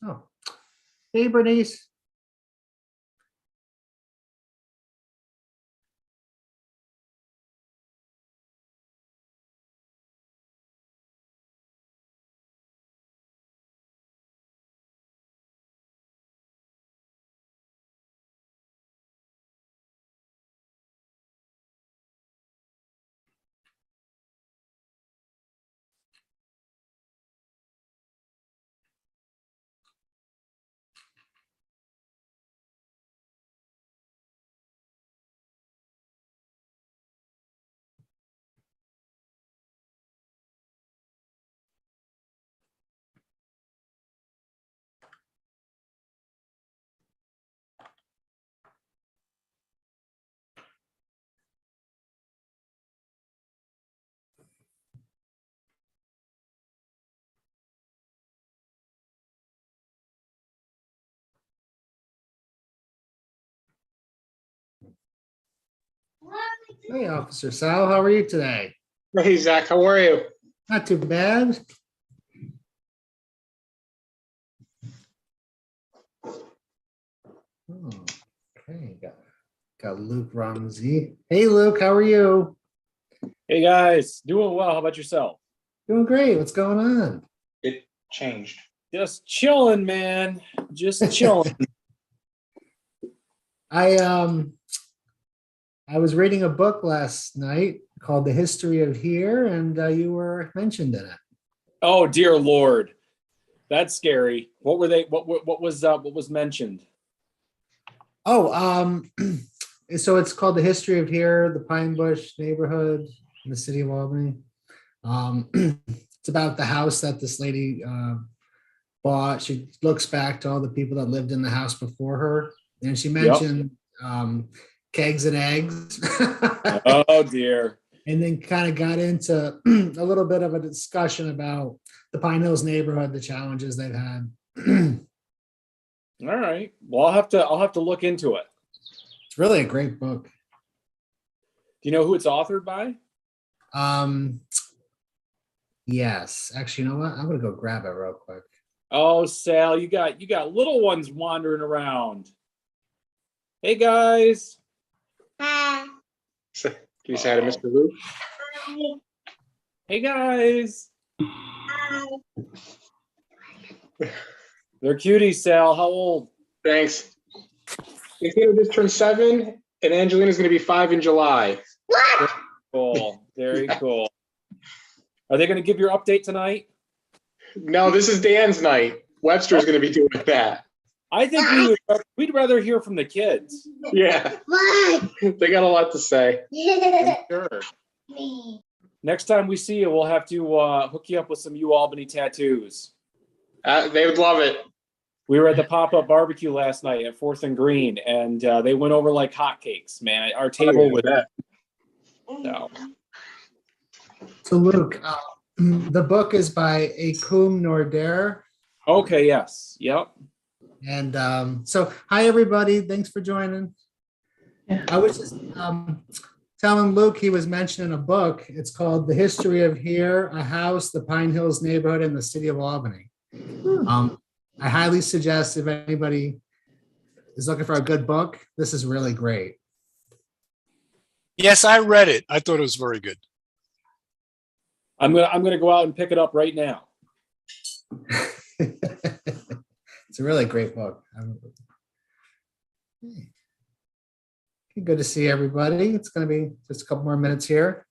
Oh, hey, Bernice. Hey, Officer Sal, how are you today? Hey, Zach, how are you? Not too bad. Oh, okay, got Luke Rumsey. Hey, Luke, how are you? Hey guys, doing well. How about yourself? Doing great. What's going on? It changed. Just chilling, man. Just chilling. I I was reading a book last night called The History of Here, and you were mentioned in it. Oh dear Lord, that's scary. What were they? What was mentioned? Oh, so it's called The History of Here, the Pine Bush neighborhood in the city of Albany. It's about the house that this lady bought. She looks back to all the people that lived in the house before her, and she mentioned kegs and eggs. Oh dear. And then kind of got into a little bit of a discussion about the Pine Hills neighborhood, the challenges they've had. All right. Well, I'll have to look into it. It's really a great book. Do you know who it's authored by? Yes, actually, you know what? I'm gonna go grab it real quick. Oh, Sal, you got little ones wandering around. Hey guys. Can you say hi to Mr. Luke? Hey guys. They're cuties, Sal. How old? Thanks. Angelina just turned 7, and Angelina's going to be 5 in July. Cool. Very cool. Are they going to give your update tonight? No, this is Dan's night. Webster's going to be doing that. I think we'd rather hear from the kids. Yeah. They got a lot to say. I'm sure. Next time we see you, we'll have to hook you up with some Albany tattoos. They would love it. We were at the pop-up barbecue last night at 4th and Green, and they went over like hotcakes, man. Our table with that. So, Luke, the book is by Akum Norder. Okay, yes. Yep. And so, hi, everybody. Thanks for joining. I was just telling Luke he was mentioning a book. It's called The History of Here, a House, the Pine Hills neighborhood in the city of Albany. I highly suggest if anybody is looking for a good book, this is really great. Yes, I read it. I thought it was very good. I'm gonna go out and pick it up right now. It's a really great book. Okay, good to see everybody. It's going to be just a couple more minutes here.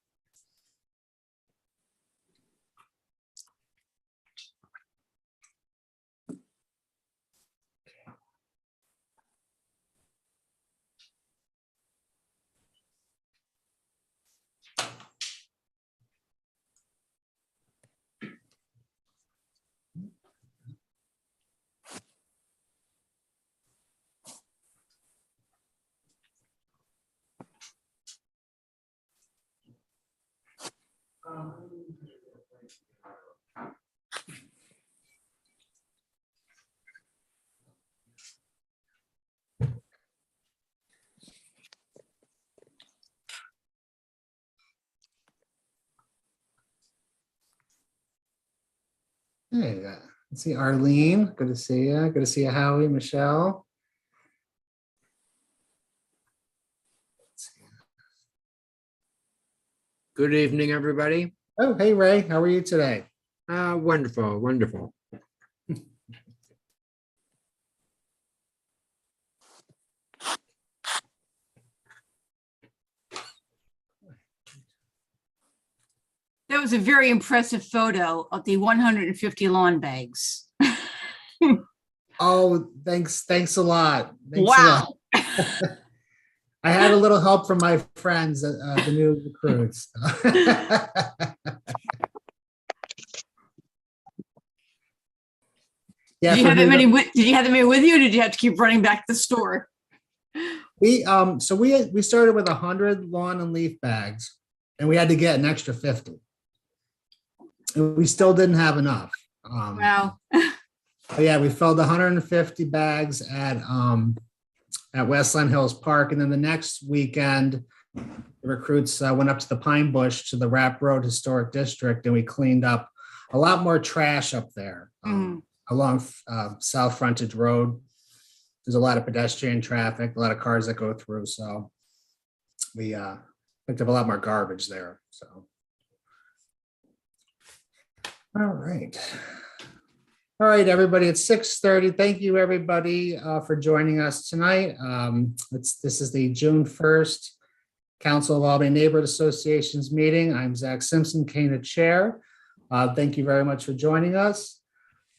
Hey, Let's see, Arlene, good to see you. Good to see you, Howie, Michelle. Good evening, everybody. Oh, hey, Ray, how are you today? Wonderful, wonderful. That was a very impressive photo of the 150 lawn bags. Oh, thanks a lot. Thanks a Wow. lot. I had a little help from my friends, the new recruits. Yeah, Did you have that many with you, or did you have to keep running back to the store? we started with 100 lawn and leaf bags, and we had to get an extra 50. And we still didn't have enough. Wow. But yeah, we filled 150 bags at Westland Hills Park, and then the next weekend, the recruits went up to the Pine Bush to the Rapp Road Historic District, and we cleaned up a lot more trash up there along South Frontage Road. There's a lot of pedestrian traffic, a lot of cars that go through, so we picked up a lot more garbage there. So, all right. All right, everybody, it's 6:30. Thank you, everybody, for joining us tonight. This is the June 1st Council of Albany Neighborhood Associations meeting. I'm Zach Simpson, CANA Chair. Thank you very much for joining us.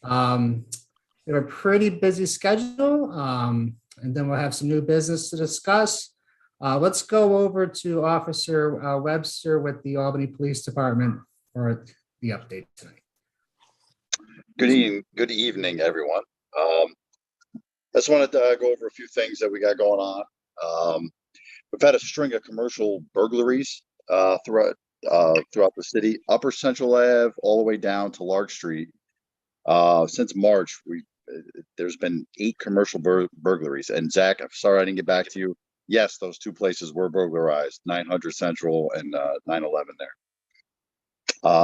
We have a pretty busy schedule, and then we'll have some new business to discuss. Let's go over to Officer Webster with the Albany Police Department for the update tonight. Good evening, everyone. I just wanted to go over a few things that we got going on. We've had a string of commercial burglaries throughout the city, Upper Central Ave, all the way down to Lark Street. Since March, there's been 8 commercial burglaries. And Zach, I'm sorry I didn't get back to you. Yes, those 2 places were burglarized, 900 Central and 911 there.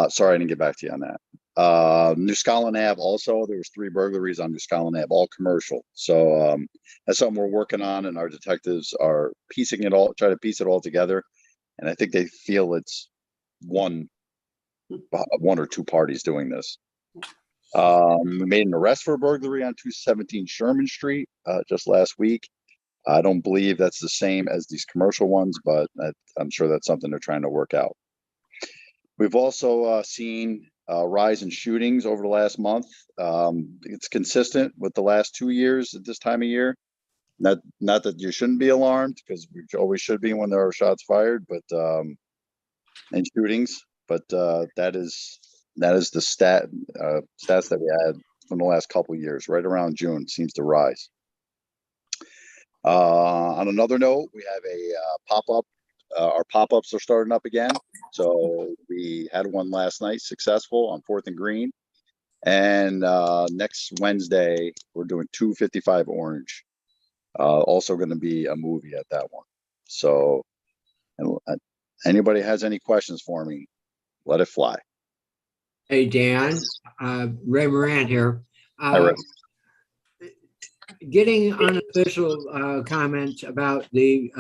Sorry I didn't get back to you on that. New Scotland Ave also, there was 3 burglaries on New Scotland Ave, all commercial. So that's something we're working on, and our detectives are trying to piece it all together. And I think they feel it's one or 2 parties doing this. We made an arrest for a burglary on 217 Sherman Street just last week. I don't believe that's the same as these commercial ones, but I'm sure that's something they're trying to work out. We've also seen a rise in shootings over the last month. It's consistent with the last 2 years at this time of year. Not that you shouldn't be alarmed, because we always should be when there are shots fired, but and shootings. But that is the stats that we had from the last couple of years. Right around June seems to rise. On another note, we have a pop-up. Our pop-ups are starting up again. So we had one last night, successful, on 4th and Green. And next Wednesday, we're doing 255 Orange. Also going to be a movie at that one. So anybody has any questions for me, let it fly. Hey, Dan, Ray Moran here. Hi, Ray. Getting unofficial comments about the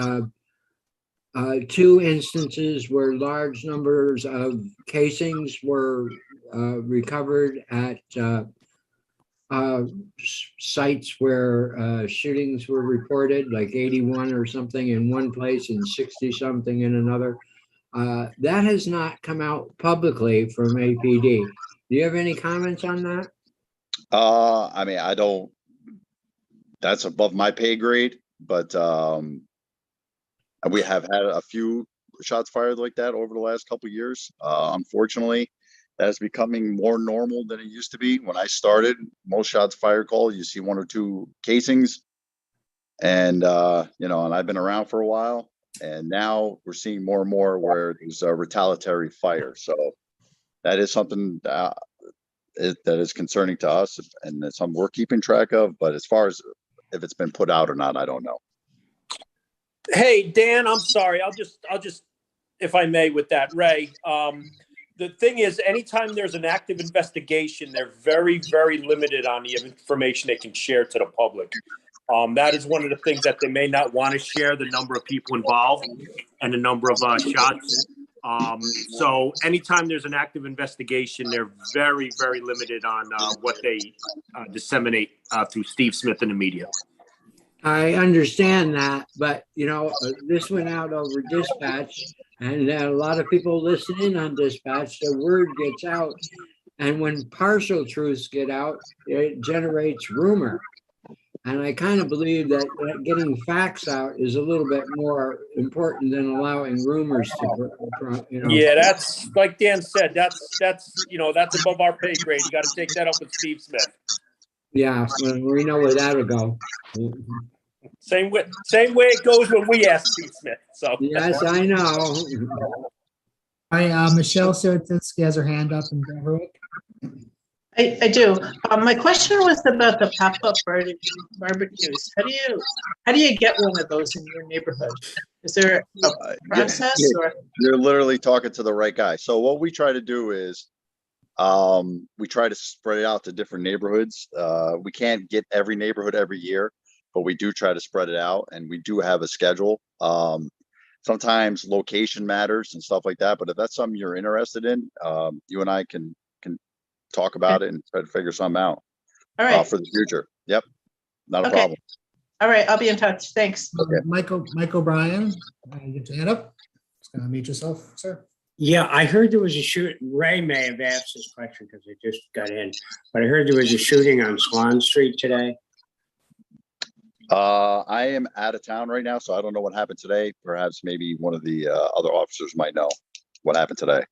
2 instances where large numbers of casings were recovered at sites where shootings were reported, like 81 or something in one place and 60 something in another. That has not come out publicly from APD. Do you have any comments on that? I mean, I don't, that's above my pay grade, but we have had a few shots fired like that over the last couple of years. Unfortunately, that is becoming more normal than it used to be. When I started, most shots fired call, you see 1 or 2 casings. And, and I've been around for a while, and now we're seeing more and more where there's a retaliatory fire. So that is something that is concerning to us, and it's something we're keeping track of. But as far as if it's been put out or not, I don't know. Hey, Dan, I'm sorry. I'll just, if I may, with that, Ray. the thing is, anytime there's an active investigation, they're very, very limited on the information they can share to the public. That is one of the things that they may not want to share, the number of people involved and the number of shots. So anytime there's an active investigation, they're very, very limited on what they disseminate through Steve Smith and the media. I understand that, but this went out over dispatch, and a lot of people listen in on dispatch. The word gets out, and when partial truths get out, it generates rumor. And I kind of believe that getting facts out is a little bit more important than allowing rumors to. Yeah, that's like Dan said. That's above our pay grade. You got to take that up with Steve Smith. Yeah, we know where that'll go. Same way it goes when we ask Steve Smith. So yes, I know. All right, Michelle Sirtinsky has her hand up in Beverwick. I do. My question was about the pop-up barbecues. How do you get one of those in your neighborhood? Is there a process or? You're literally talking to the right guy. So what we try to do is we try to spread it out to different neighborhoods. We can't get every neighborhood every year, but we do try to spread it out, and we do have a schedule. Sometimes location matters and stuff like that, but if that's something you're interested in, you and I can talk about it and try to figure something out. All right. For the future. Yep. Not a problem. All right. I'll be in touch. Thanks. Okay. Michael Bryan, you get your hand up. Just gonna mute yourself, sir. Yeah, I heard there was a shoot. Ray may have asked this question because I just got in, but I heard there was a shooting on Swan Street today. I am out of town right now, so I don't know what happened today. Perhaps maybe one of the other officers might know what happened today.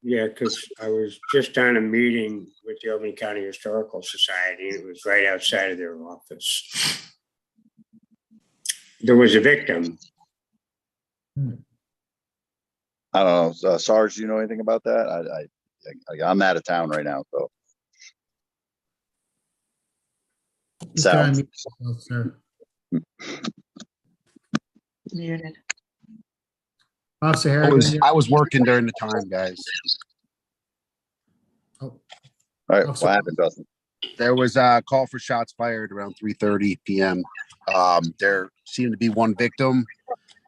Yeah, because I was just on a meeting with the Albany County Historical Society, and it was right outside of their office. There was a victim. I don't know. Sarge, do you know anything about that? I'm out of town right now, so. Sir. Muted. Officer Harrigan. I was working during the time, guys. Oh. All right, Officer, what happened, Dustin? There was a call for shots fired around 3:30 p.m. There seemed to be one victim.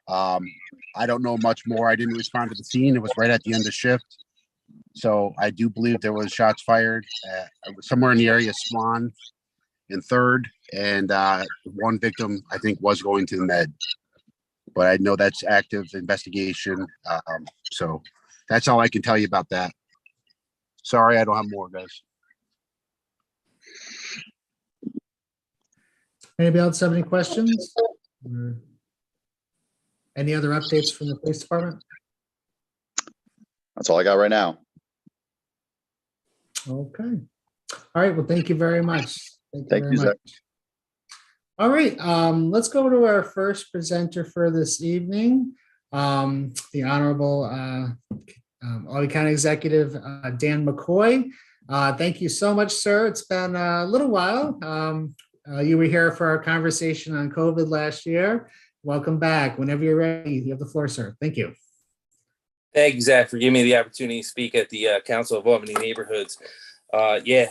I don't know much more. I didn't respond to the scene. It was right at the end of shift. So I do believe there was shots fired somewhere in the area of Swan in 3rd. And one victim, I think, was going to the med. But I know that's active investigation. So that's all I can tell you about that. Sorry, I don't have more, guys. Anybody else have any questions? Or any other updates from the police department? That's all I got right now. Okay. All right. Well, thank you very much. Thank you, Zach. All right. Let's go to our first presenter for this evening, the Honorable Albany County Executive Dan McCoy. Thank you so much, sir. It's been a little while. You were here for our conversation on COVID last year. Welcome back. Whenever you're ready, you have the floor, sir. Thank you. Thank you, Zach, for giving me the opportunity to speak at the Council of Albany Neighborhoods. We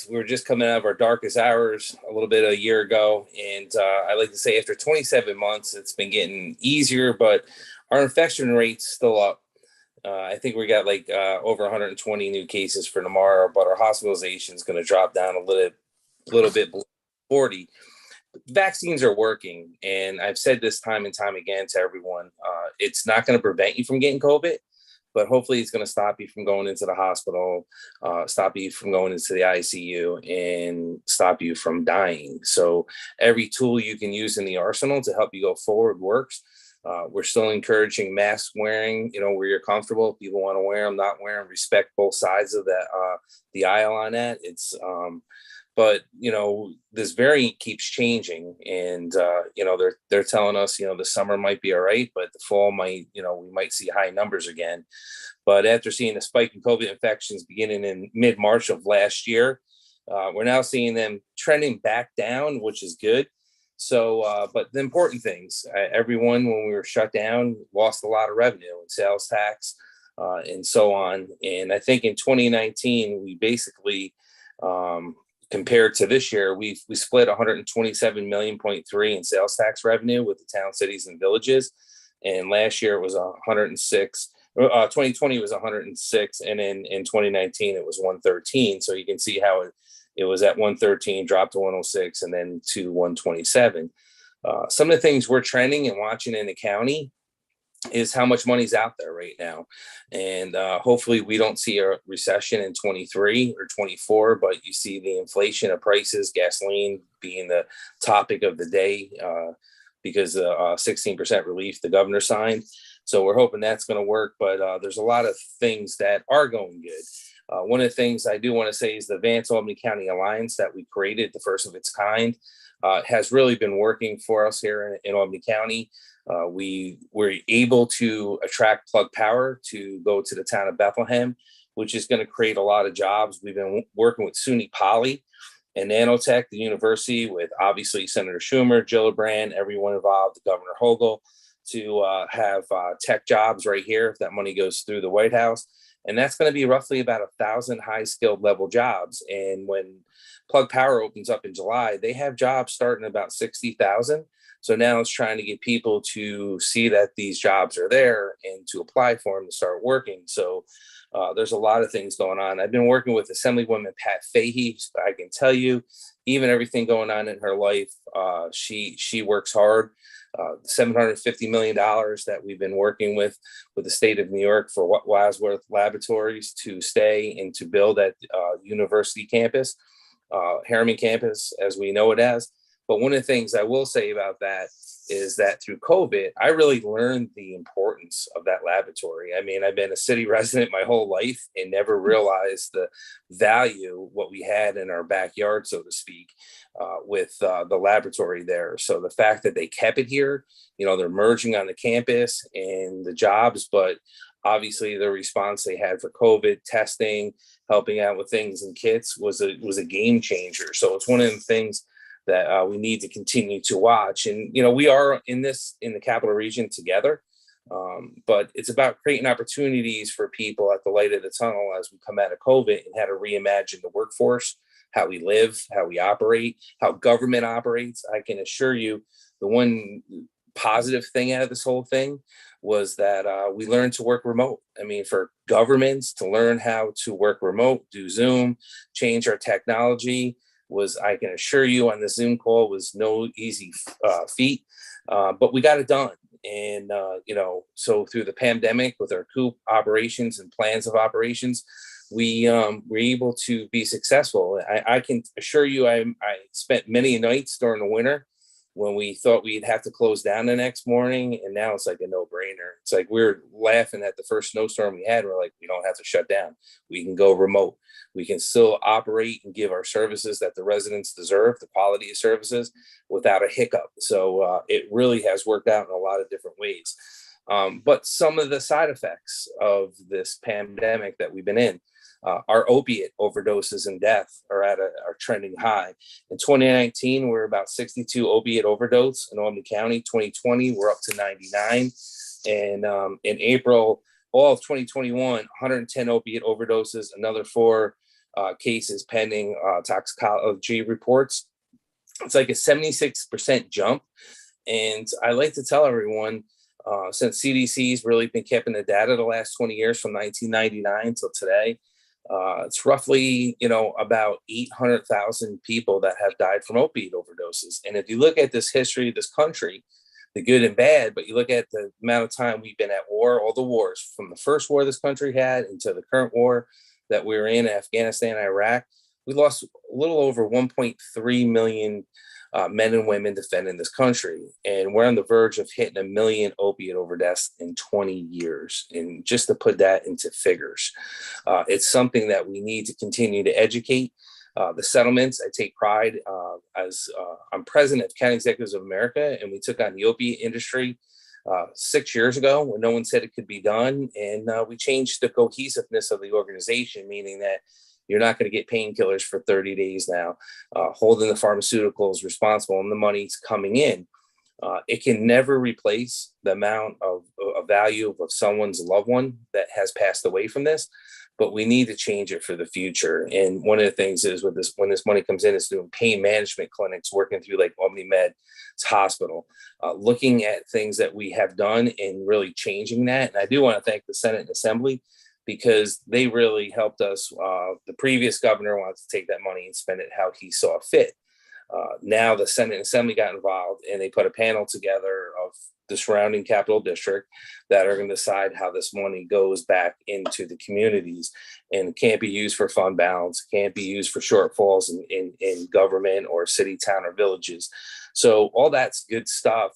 were just coming out of our darkest hours a little bit a year ago. And I like to say after 27 months, it's been getting easier, but our infection rate's still up. I think we got like over 120 new cases for tomorrow, but our hospitalization is going to drop down a little bit below 40. Vaccines are working, and I've said this time and time again to everyone. It's not going to prevent you from getting COVID, but hopefully it's going to stop you from going into the hospital, stop you from going into the ICU, and stop you from dying. So every tool you can use in the arsenal to help you go forward works. We're still encouraging mask wearing, where you're comfortable. If people want to wear them, not wear them, respect both sides of that, the aisle on that. But this variant keeps changing, and they're telling us the summer might be all right, but the fall might we might see high numbers again. But after seeing a spike in COVID infections beginning in mid-March of last year, we're now seeing them trending back down, which is good. So, but the important things, everyone when we were shut down lost a lot of revenue and sales tax. and so on. And I think in 2019, we basically, compared to this year, we split 127 million.3 in sales tax revenue with the town, cities, and villages. And last year it was 106. 2020 was 106, and in 2019 it was 113. So you can see how it was at 113, dropped to 106, and then to 127. Some of the things we're trending and watching in the county is how much money's out there right now. And hopefully we don't see a recession in 23 or 24, but you see the inflation of prices, gasoline being the topic of the day because 16% relief the governor signed. So we're hoping that's going to work, but there's a lot of things that are going good. One of the things I do want to say is the Vance Albany County Alliance that we created, the first of its kind, has really been working for us here in Albany County. We were able to attract Plug Power to go to the town of Bethlehem, which is going to create a lot of jobs. We've been working with SUNY Poly and Nanotech, the university, with obviously Senator Schumer, Gillibrand, everyone involved, Governor Hochul, to have tech jobs right here if that money goes through the White House. And that's going to be roughly about 1,000 high skilled level jobs. And when Plug Power opens up in July, they have jobs starting about 60,000. So now it's trying to get people to see that these jobs are there and to apply for them to start working. So there's a lot of things going on. I've been working with Assemblywoman Pat Fahey. I can tell you, even everything going on in her life, she works hard. $750 million that we've been working with the state of New York for Wadsworth Laboratories to stay and to build at university campus, Harriman campus, as we know it as. But one of the things I will say about that is that through COVID, I really learned the importance of that laboratory. I mean, I've been a city resident my whole life and never realized the value, what we had in our backyard, so to speak, with the laboratory there. So the fact that they kept it here, you know, they're merging on the campus and the jobs, but obviously the response they had for COVID testing, helping out with things and kits was a game changer. So it's one of the things that we need to continue to watch. And, you know, we are in the capital region together, but it's about creating opportunities for people at the light of the tunnel as we come out of COVID and how to reimagine the workforce, how we live, how we operate, how government operates. I can assure you the one positive thing out of this whole thing was that we learned to work remote. I mean, for governments to learn how to work remote, do Zoom, change our technology, was, I can assure you, on the Zoom call was no easy feat, but we got it done. And, you know, so through the pandemic with our COOP operations and plans of operations, we were able to be successful. I can assure you, I spent many nights during the winter when we thought we'd have to close down the next morning. And now it's like a no-brainer. It's like we're laughing at the first snowstorm we had. We're like, we don't have to shut down. We can go remote. We can still operate and give our services that the residents deserve, the quality of services, without a hiccup. So it really has worked out in a lot of different ways. But some of the side effects of this pandemic that we've been in, our opiate overdoses and death are trending high. In 2019, we're about 62 opiate overdose in Albany County. 2020, we're up to 99. And in April, all of 2021, 110 opiate overdoses, another 4 cases pending toxicology reports. It's like a 76% jump. And I like to tell everyone, since CDC's really been keeping the data the last 20 years from 1999 till today, it's roughly, you know, about 800,000 people that have died from opiate overdoses. And if you look at this history of this country, the good and bad, but you look at the amount of time we've been at war, all the wars from the first war this country had into the current war that we're in Afghanistan, Iraq, we lost a little over 1.3 million men and women defending this country. And we're on the verge of hitting 1 million opiate overdoses in 20 years. And just to put that into figures, it's something that we need to continue to educate. The settlements, I take pride as I'm president of County Executives of America, and we took on the opiate industry 6 years ago when no one said it could be done. And we changed the cohesiveness of the organization, meaning that you're not going to get painkillers for 30 days now, holding the pharmaceuticals responsible and the money's coming in. It can never replace the amount of value of someone's loved one that has passed away from this, but we need to change it for the future. And one of the things is with this, when this money comes in, is doing pain management clinics, working through like Albany Med's hospital, looking at things that we have done and really changing that. And I do want to thank the Senate and Assembly, because they really helped us. The previous governor wanted to take that money and spend it how he saw fit. Now the Senate and Assembly got involved, and they put a panel together of the surrounding capital district that are going to decide how this money goes back into the communities, and it can't be used for fund balance, can't be used for shortfalls in government or city, town, or villages. So all that's good stuff.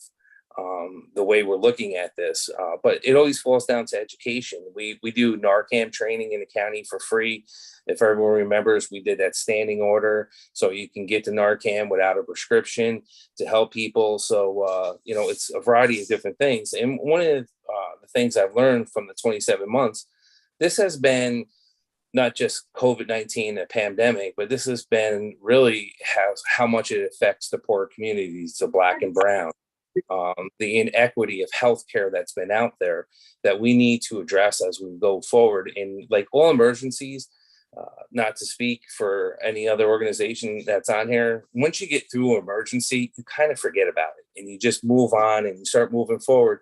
The way we're looking at this, but it always falls down to education. We do Narcan training in the county for free. If everyone remembers, we did that standing order, so you can get the Narcan without a prescription to help people. So it's a variety of different things. And one of the things I've learned from the 27 months, this has been not just COVID-19, a pandemic, but this has been really how much it affects the poor communities, the Black and brown. The inequity of healthcare that's been out there that we need to address as we go forward. And like all emergencies, not to speak for any other organization that's on here, once you get through an emergency, you kind of forget about it and you just move on and you start moving forward.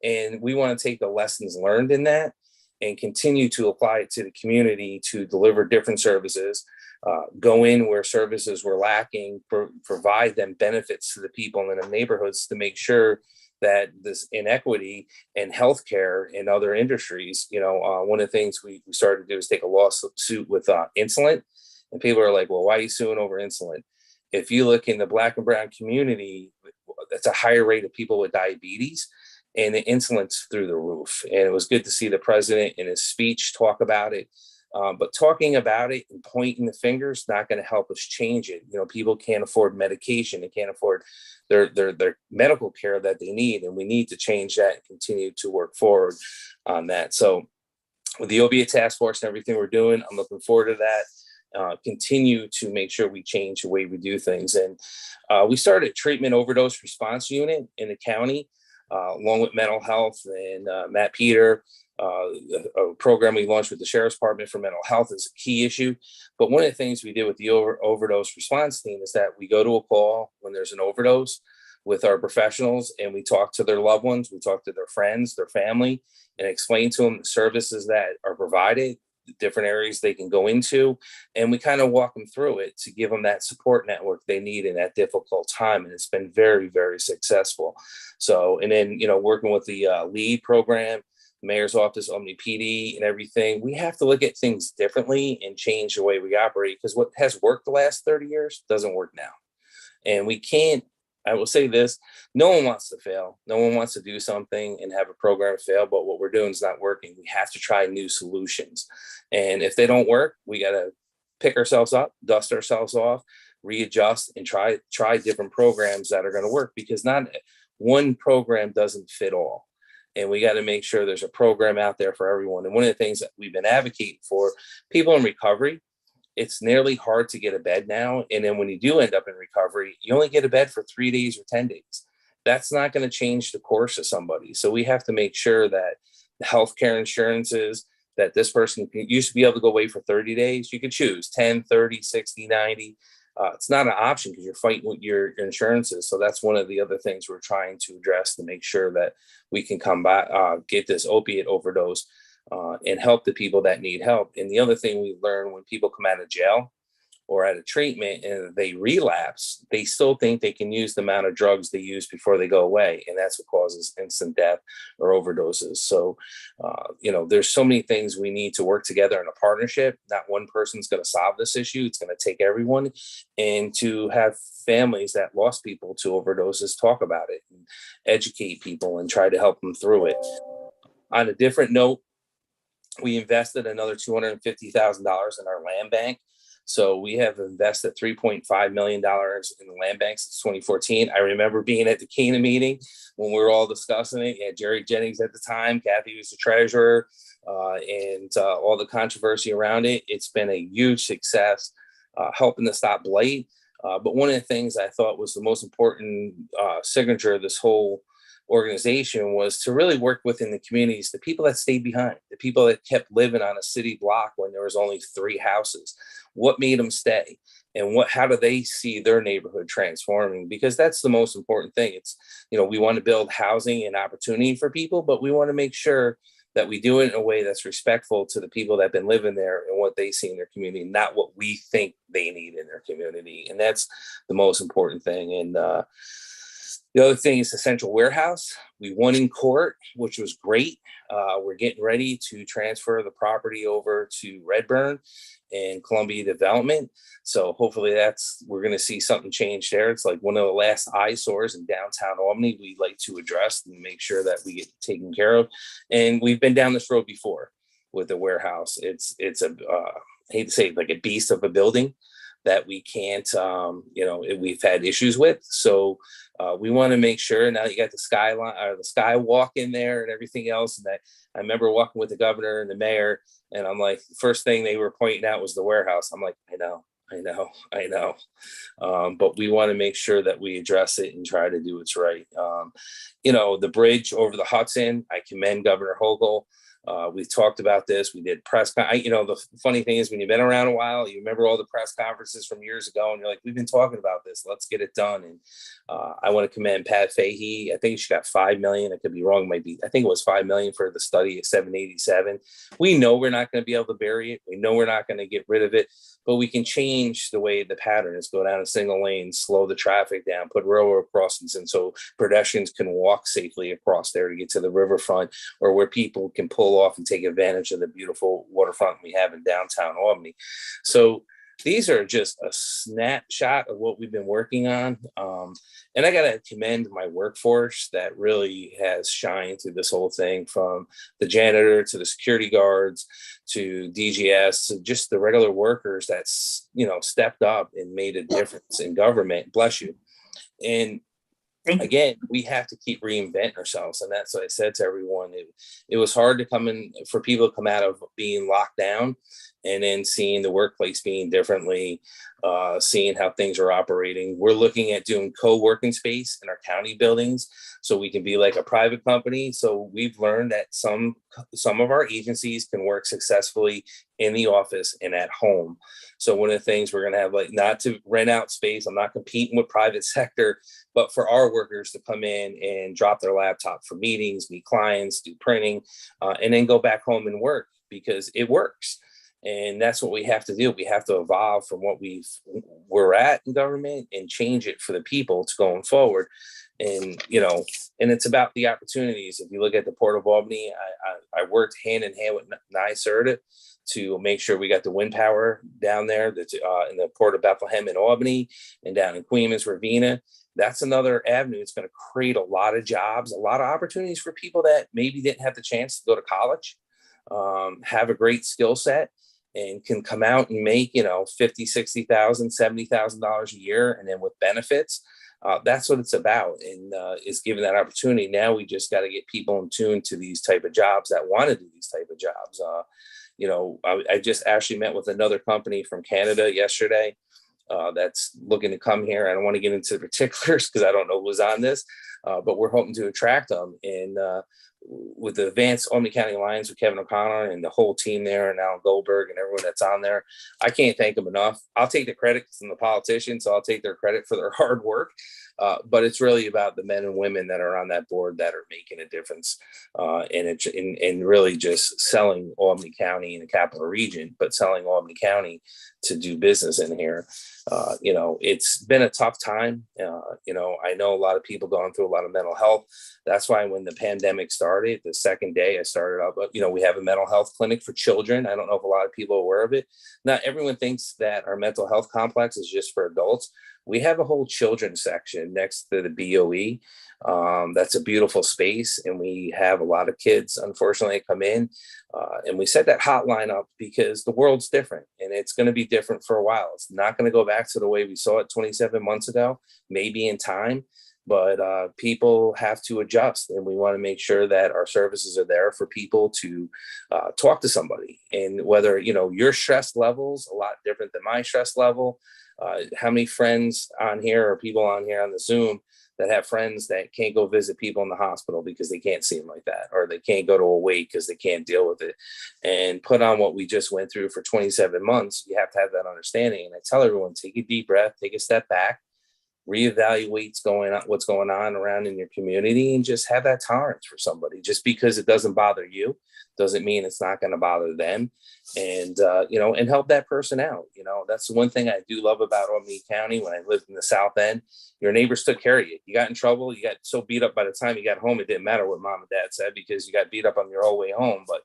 And we want to take the lessons learned in that and continue to apply it to the community to deliver different services. Go in where services were lacking, provide them benefits to the people in the neighborhoods to make sure that this inequity in healthcare and other industries, one of the things we started to do is take a lawsuit with insulin. And people are like, well, why are you suing over insulin? If you look in the Black and brown community, that's a higher rate of people with diabetes, and the insulin's through the roof. And it was good to see the president in his speech talk about it. But talking about it and pointing the finger is not going to help us change it. People can't afford medication. They can't afford their medical care that they need. And we need to change that and continue to work forward on that. So with the opiate task force and everything we're doing, I'm looking forward to that. Continue to make sure we change the way we do things. And we started a treatment overdose response unit in the county, along with mental health and Matt Peter. A program we launched with the Sheriff's Department for mental health is a key issue. But one of the things we did with the overdose response team is that we go to a call when there's an overdose with our professionals, and we talk to their loved ones, we talk to their friends, their family, and explain to them the services that are provided, the different areas they can go into, and we kind of walk them through it to give them that support network they need in that difficult time. And it's been very, very successful. So, and then, working with the LEAD program, mayor's office, Albany PD, and everything, we have to look at things differently and change the way we operate, because what has worked the last 30 years doesn't work now. And we can't, I will say this, no one wants to fail. No one wants to do something and have a program fail, but what we're doing is not working. We have to try new solutions. And if they don't work, we got to pick ourselves up, dust ourselves off, readjust, and try different programs that are going to work, because not one program doesn't fit all. And we got to make sure there's a program out there for everyone. And one of the things that we've been advocating for people in recovery, it's nearly hard to get a bed now. And then when you do end up in recovery, you only get a bed for 3 days or 10 days. That's not going to change the course of somebody. So we have to make sure that the healthcare insurances, that this person used to be able to go away for 30 days. You could choose 10, 30, 60, 90. It's not an option because you're fighting with your insurances. So that's one of the other things we're trying to address to make sure that we can come back, get this opiate overdose and help the people that need help. And the other thing we learn when people come out of jail or out of treatment and they relapse, they still think they can use the amount of drugs they use before they go away. And that's what causes instant death or overdoses. So, there's so many things we need to work together in a partnership. Not one person's going to solve this issue. It's going to take everyone, and to have families that lost people to overdoses talk about it and educate people and try to help them through it. On a different note, we invested another $250,000 in our land bank. So we have invested $3.5 million in the land bank since 2014. I remember being at the CANA meeting when we were all discussing it. Yeah, Jerry Jennings at the time, Kathy was the treasurer, and all the controversy around it. It's been a huge success, helping to stop blight. But one of the things I thought was the most important signature of this whole organization was to really work within the communities, the people that stayed behind, the people that kept living on a city block when there was only 3 houses. What made them stay? And how do they see their neighborhood transforming? Because that's the most important thing. It's, we want to build housing and opportunity for people, but we want to make sure that we do it in a way that's respectful to the people that have been living there and what they see in their community, not what we think they need in their community. And that's the most important thing. And the other thing is the central warehouse. We won in court, which was great. We're getting ready to transfer the property over to Redburn and Columbia Development. So hopefully we're going to see something change there. It's like one of the last eyesores in downtown Albany we'd like to address and make sure that we get taken care of. And we've been down this road before with the warehouse. It's I hate to say it, like a beast of a building that we can't, we've had issues with. So we want to make sure now you got the skyline or the skywalk in there and everything else. And I remember walking with the governor and the mayor, and I'm like, the first thing they were pointing out was the warehouse. I'm like, I know. But we want to make sure that we address it and try to do what's right. The bridge over the Hudson, I commend Governor Hochul. We've talked about this. We did the funny thing is when you've been around a while, you remember all the press conferences from years ago and you're like, we've been talking about this, let's get it done. And I want to commend Pat Fahey. I think she got $5 million. I could be wrong. I think it was $5 million for the study of 787. We know we're not going to be able to bury it. We know we're not going to get rid of it, but we can change the way the pattern is, go down a single lane, slow the traffic down, put railroad crossings in so pedestrians can walk safely across there to get to the riverfront, or where people can pull off and take advantage of the beautiful waterfront we have in downtown Albany. So these are just a snapshot of what we've been working on. And I got to commend my workforce that really has shined through this whole thing, from the janitor to the security guards to DGS, to just the regular workers that's, stepped up and made a difference in government. Bless you. And again, we have to keep reinventing ourselves. And that's what I said to everyone. It was hard for people to come out of being locked down and then seeing the workplace being differently, seeing how things are operating. We're looking at doing co-working space in our county buildings so we can be like a private company. So we've learned that some of our agencies can work successfully in the office and at home. So one of the things we're going to have, like, not to rent out space, I'm not competing with private sector, but for our workers to come in and drop their laptop for meetings, meet clients, do printing, and then go back home and work, because it works. And that's what we have to do. We have to evolve from what we're at in government and change it for the people to going forward. And, and it's about the opportunities. If you look at the Port of Albany, I worked hand in hand with NYSERDA to make sure we got the wind power down there that's in the Port of Bethlehem in Albany and down in Queens, Ravenna. That's another avenue. It's going to create a lot of jobs, a lot of opportunities for people that maybe didn't have the chance to go to college, have a great skill set, and can come out and make, $50,000, $60,000, $70,000 a year. And then with benefits, that's what it's about. And is giving that opportunity. Now we just got to get people in tune to these type of jobs that want to do these type of jobs. I just actually met with another company from Canada yesterday that's looking to come here. I don't want to get into the particulars because I don't know who's on this, but we're hoping to attract them. And with the Advanced Albany County Alliance with Kevin O'Connor and the whole team there, and Alan Goldberg and everyone that's on there, I can't thank them enough. I'll take the credit from the politicians, so I'll take their credit for their hard work. But it's really about the men and women that are on that board that are making a difference, and really just selling Albany County in the capital region, but selling Albany County to do business in here. It's been a tough time. I know a lot of people going through a lot of mental health. That's why when the pandemic started, the second day I started up, we have a mental health clinic for children. I don't know if a lot of people are aware of it. Not everyone thinks that our mental health complex is just for adults. We have a whole children's section next to the BOE. That's a beautiful space. And we have a lot of kids, unfortunately, come in. And we set that hotline up because the world's different and it's going to be different for a while. It's not going to go back to the way we saw it 27 months ago, maybe in time, but people have to adjust. And we want to make sure that our services are there for people to talk to somebody. And whether, your stress level's a lot different than my stress level. How many friends on here or people on here on the Zoom that have friends that can't go visit people in the hospital because they can't see them like that, or they can't go to a wake because they can't deal with it, and put on what we just went through for 27 months. You have to have that understanding. And I tell everyone, take a deep breath, take a step back, reevaluate what's going on around in your community, and just have that tolerance for somebody. Just because it doesn't bother you doesn't mean it's not going to bother them. And and help that person out. That's the one thing I do love about Albany County. When I lived in the South End, your neighbors took care of you. You got in trouble, you got so beat up by the time you got home, it didn't matter what mom and dad said, because you got beat up on your whole way home. But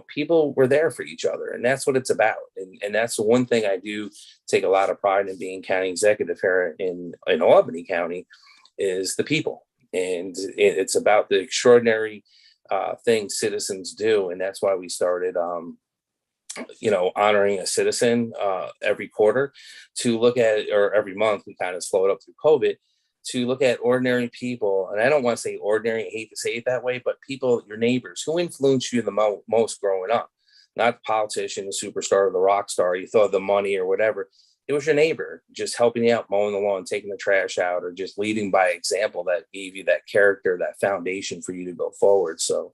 people were there for each other, and that's what it's about. And that's the one thing I do take a lot of pride in being county executive here in Albany County, is the people. And it's about the extraordinary things citizens do. And that's why we started, honoring a citizen every quarter, to look at, or every month. We kind of slowed up through COVID, to look at ordinary people. And I don't want to say ordinary, I hate to say it that way, but people, your neighbors, who influenced you the most growing up. Not the politician, the superstar, or the rock star you thought, the money or whatever. It was your neighbor just helping you out, mowing the lawn, taking the trash out, or just leading by example that gave you that character, that foundation for you to go forward. So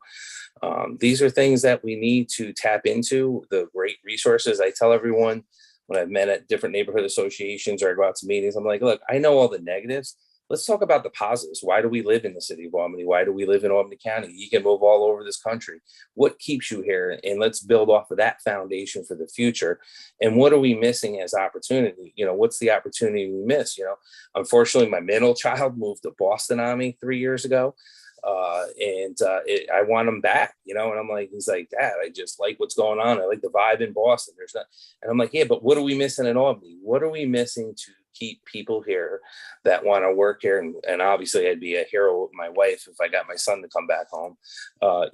these are things that we need to tap into, the great resources. I tell everyone when I've met at different neighborhood associations or I go out to meetings, I'm like, look, I know all the negatives. Let's talk about the positives. Why do we live in the city of Albany? Why do we live in Albany County? You can move all over this country. What keeps you here? And let's build off of that foundation for the future. And what are we missing as opportunity? What's the opportunity we miss? Unfortunately, my middle child moved to Boston on me 3 years ago. I want him back, and I'm like, he's like, Dad, I just like what's going on. I like the vibe in Boston. And I'm like, yeah, but what are we missing in Albany? What are we missing to keep people here that want to work here? And obviously I'd be a hero with my wife if I got my son to come back home, but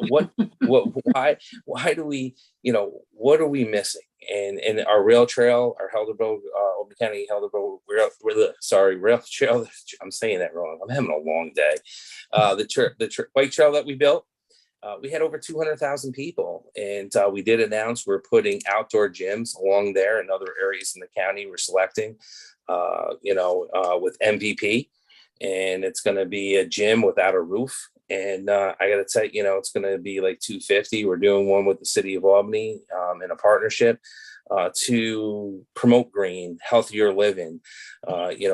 why do we, what are we missing? And our rail trail, our Helderberg, Albany County Helderberg rail trail, I'm saying that wrong. I'm having a long day. The bike trail that we built, we had over 200,000 people, and we did announce we're putting outdoor gyms along there and other areas in the county. We're selecting, with MVP, and it's going to be a gym without a roof. And I got to tell you, it's going to be like $250. We're doing one with the city of Albany in a partnership to promote green, healthier living,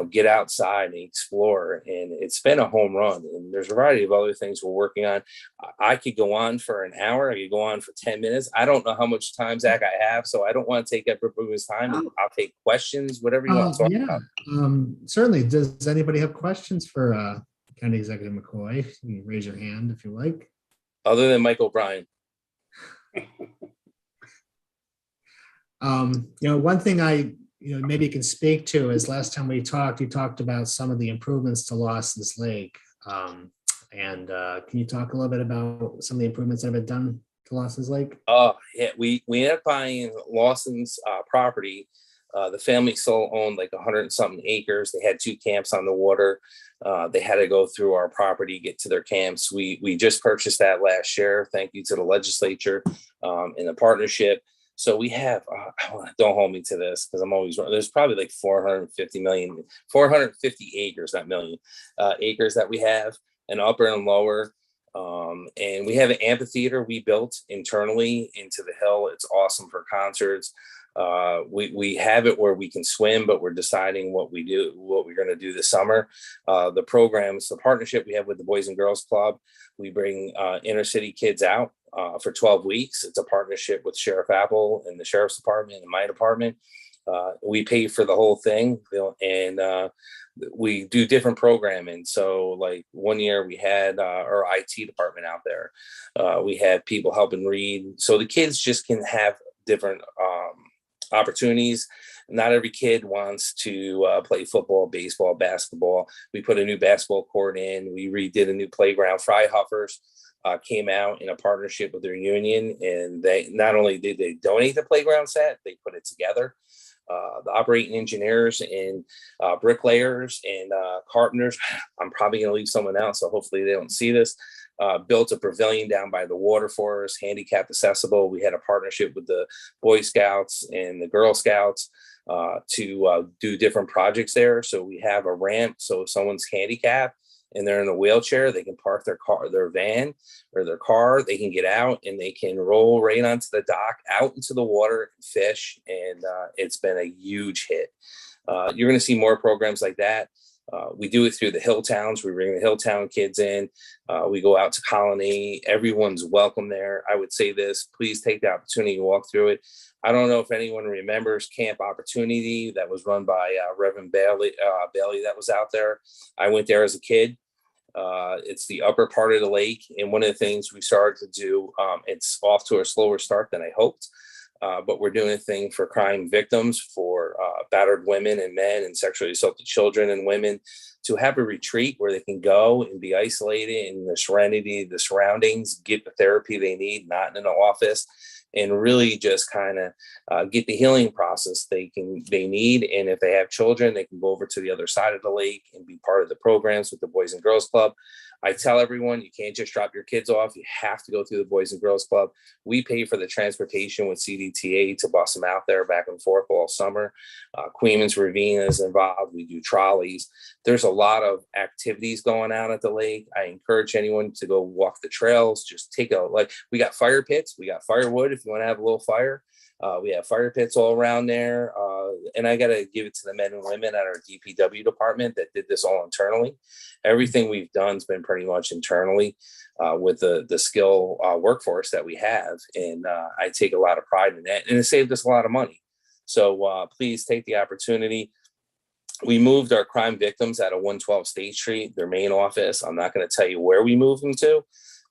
get outside and explore. And it's been a home run. And there's a variety of other things we're working on. I could go on for an hour. I could go on for 10 minutes. I don't know how much time, Zach, I have, so I don't want to take everybody's time. I'll take questions, whatever you want to talk about. Certainly. Does anybody have questions for County Executive McCoy? You can raise your hand if you like. Other than Mike O'Brien. One thing I maybe can speak to is last time we talked, you talked about some of the improvements to Lawson's Lake. Can you talk a little bit about some of the improvements that have been done to Lawson's Lake? Yeah, we ended up buying Lawson's property. The family still owned like 100 and something acres. They had 2 camps on the water. They had to go through our property, get to their camps. We just purchased that last year. Thank you to the legislature and the partnership. So we have, don't hold me to this because I'm always wrong. There's probably like 450 acres, not million, acres that we have, and upper and lower. And we have an amphitheater we built internally into the hill. It's awesome for concerts. We have it where we can swim, but we're deciding what we're going to do this summer. The programs, the partnership we have with the Boys and Girls Club, we bring inner city kids out for 12 weeks. It's a partnership with Sheriff Apple and the Sheriff's Department and my department. We pay for the whole thing, and we do different programming. So like one year we had our IT department out there. We had people helping read. So the kids just can have different opportunities. Not every kid wants to play football, baseball, basketball. We put a new basketball court in. We redid a new playground. Fryhuffers came out in a partnership with their union, and they not only did they donate the playground set, they put it together. The operating engineers and bricklayers and carpenters, I'm probably going to leave someone out, so hopefully they don't see this, built a pavilion down by the water for us, handicapped accessible. We had a partnership with the Boy Scouts and the Girl Scouts. to do different projects there. So we have a ramp. So if someone's handicapped and they're in a wheelchair, they can park their van or their car, they can get out and they can roll right onto the dock, out into the water and fish. And it's been a huge hit. You're going to see more programs like that. We do it through the hill towns. We bring the hill town kids in. We go out to Colony. Everyone's welcome there. I would say this, please take the opportunity to walk through it. I don't know if anyone remembers Camp Opportunity that was run by Reverend Bailey that was out there. I went there as a kid. It's the upper part of the lake. And one of the things we started to do, it's off to a slower start than I hoped. But we're doing a thing for crime victims, for battered women and men and sexually assaulted children and women, to have a retreat where they can go and be isolated in the serenity, the surroundings, get the therapy they need, not in an office, and really just kind of get the healing process they need. And if they have children, they can go over to the other side of the lake and be part of the programs with the Boys and Girls Club. I tell everyone, you can't just drop your kids off. You have to go through the Boys and Girls Club. We pay for the transportation with CDTA to bus them out there back and forth all summer. Queens Ravine is involved. We do trolleys. There's a lot of activities going on at the lake. I encourage anyone to go walk the trails. Just we got fire pits. We got firewood if you want to have a little fire. We have fire pits all around there. And I got to give it to the men and women at our DPW department that did this all internally. Everything we've done has been pretty much internally with the skill workforce that we have. And I take a lot of pride in that. And it saved us a lot of money. So please take the opportunity. We moved our crime victims out of 112 State Street, their main office. I'm not going to tell you where we moved them to.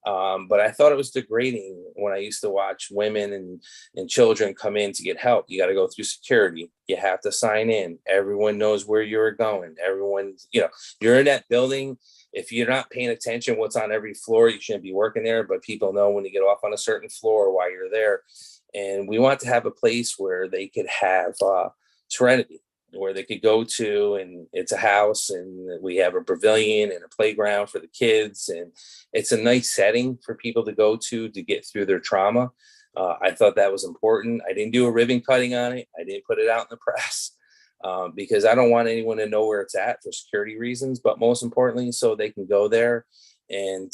But I thought it was degrading when I used to watch women and children come in to get help. You got to go through security. You have to sign in. Everyone knows where you're going. Everyone, you're in that building. If you're not paying attention what's on every floor, you shouldn't be working there. But people know when you get off on a certain floor why you're there. And we want to have a place where they could have serenity, where they could go to, and it's a house, and we have a pavilion and a playground for the kids, and it's a nice setting for people to go to get through their trauma. I thought that was important. I didn't do a ribbon cutting on it. I didn't put it out in the press because I don't want anyone to know where it's at for security reasons, but most importantly, so they can go there and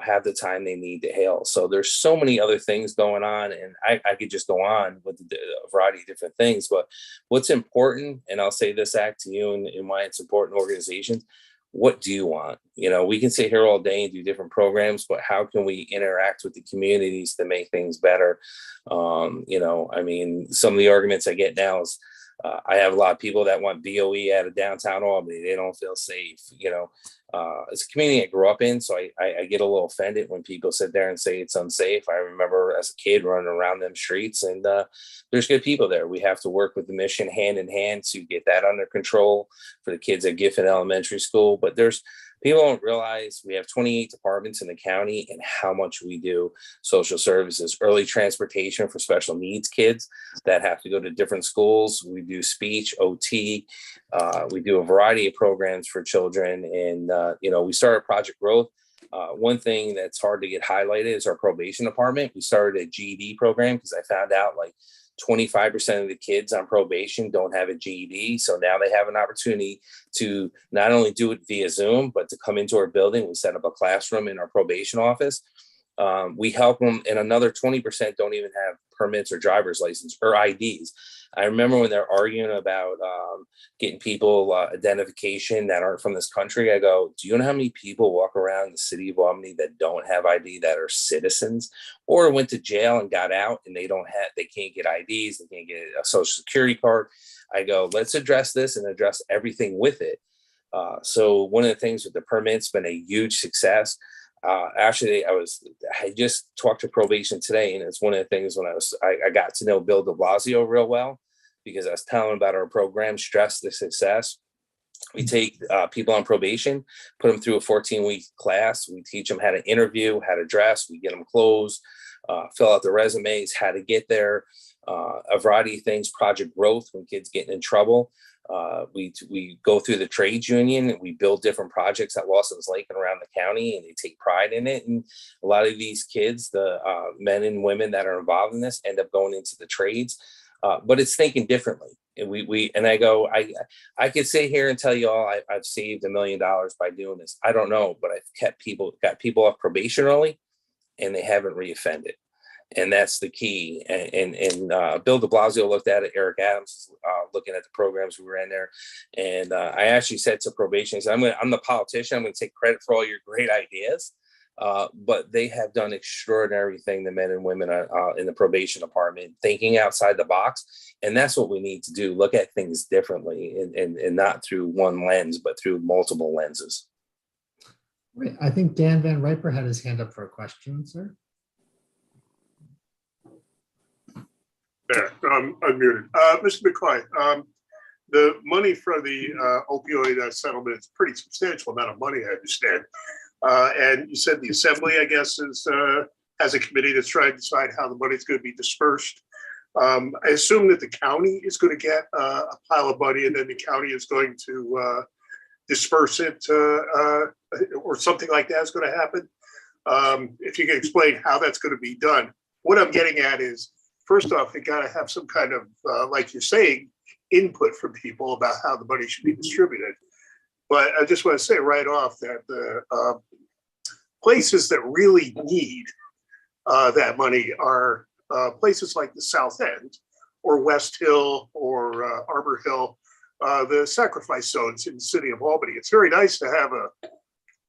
have the time they need to heal. So there's so many other things going on, and I could just go on with a variety of different things. But what's important, and I'll say this act to you and why it's important organizations, what do you want? We can sit here all day and do different programs, but how can we interact with the communities to make things better? Some of the arguments I get now is I have a lot of people that want BOE out of downtown Albany. They don't feel safe. It's a community I grew up in, so I get a little offended when people sit there and say it's unsafe. I remember as a kid running around them streets, and there's good people there. We have to work with the mission hand in hand to get that under control for the kids at Giffen Elementary School. But people don't realize we have 28 departments in the county and how much we do social services, early transportation for special needs kids that have to go to different schools. We do speech, OT. We do a variety of programs for children. And, we started Project Growth. One thing that's hard to get highlighted is our probation department. We started a GED program because I found out 25% of the kids on probation don't have a GED. So now they have an opportunity to not only do it via Zoom, but to come into our building. We set up a classroom in our probation office. We help them, and another 20% don't even have permits or driver's license or IDs. I remember when they're arguing about getting people identification that aren't from this country. I go, do you know how many people walk around the city of Albany that don't have ID, that are citizens or went to jail and got out and they can't get IDs, they can't get a social security card? I go, let's address this and address everything with it. So one of the things with the permits been a huge success. Actually, I just talked to probation today, and it's one of the things when I got to know Bill de Blasio real well, because I was telling him about our program, Stress to Success. We take people on probation, put them through a 14-week class. We teach them how to interview, how to dress. We get them clothes, fill out their resumes, how to get there, a variety of things. Project Growth, when kids getting in trouble. We go through the trades union, and we build different projects at Lawson's Lake and around the county, and they take pride in it. And a lot of these kids, the men and women that are involved in this, end up going into the trades. But it's thinking differently. And I could sit here and tell you all I've saved $1 million by doing this. I don't know, but I've got people off probation early, and they haven't reoffended. And that's the key. And Bill de Blasio looked at it. Eric Adams looking at the programs we were in there. And I actually said to probation, I said, I'm the politician. I'm going to take credit for all your great ideas. But they have done extraordinary thing, the men and women in the probation department, thinking outside the box. And that's what we need to do. Look at things differently and not through one lens, but through multiple lenses. Right. I think Dan Van Riper had his hand up for a question, sir. There, unmuted. Mr. McCoy, the money for the opioid settlement is a pretty substantial amount of money, I understand. And you said the assembly, I guess, has a committee that's trying to decide how the money is going to be dispersed. I assume that the county is going to get a pile of money, and then the county is going to disperse it, or something like that is going to happen. If you can explain how that's going to be done. What I'm getting at is, first off, they got to have some kind of, like you're saying, input from people about how the money should be distributed. But I just want to say right off that the places that really need that money are places like the South End or West Hill or Arbor Hill, the sacrifice zones in the city of Albany. It's very nice to have a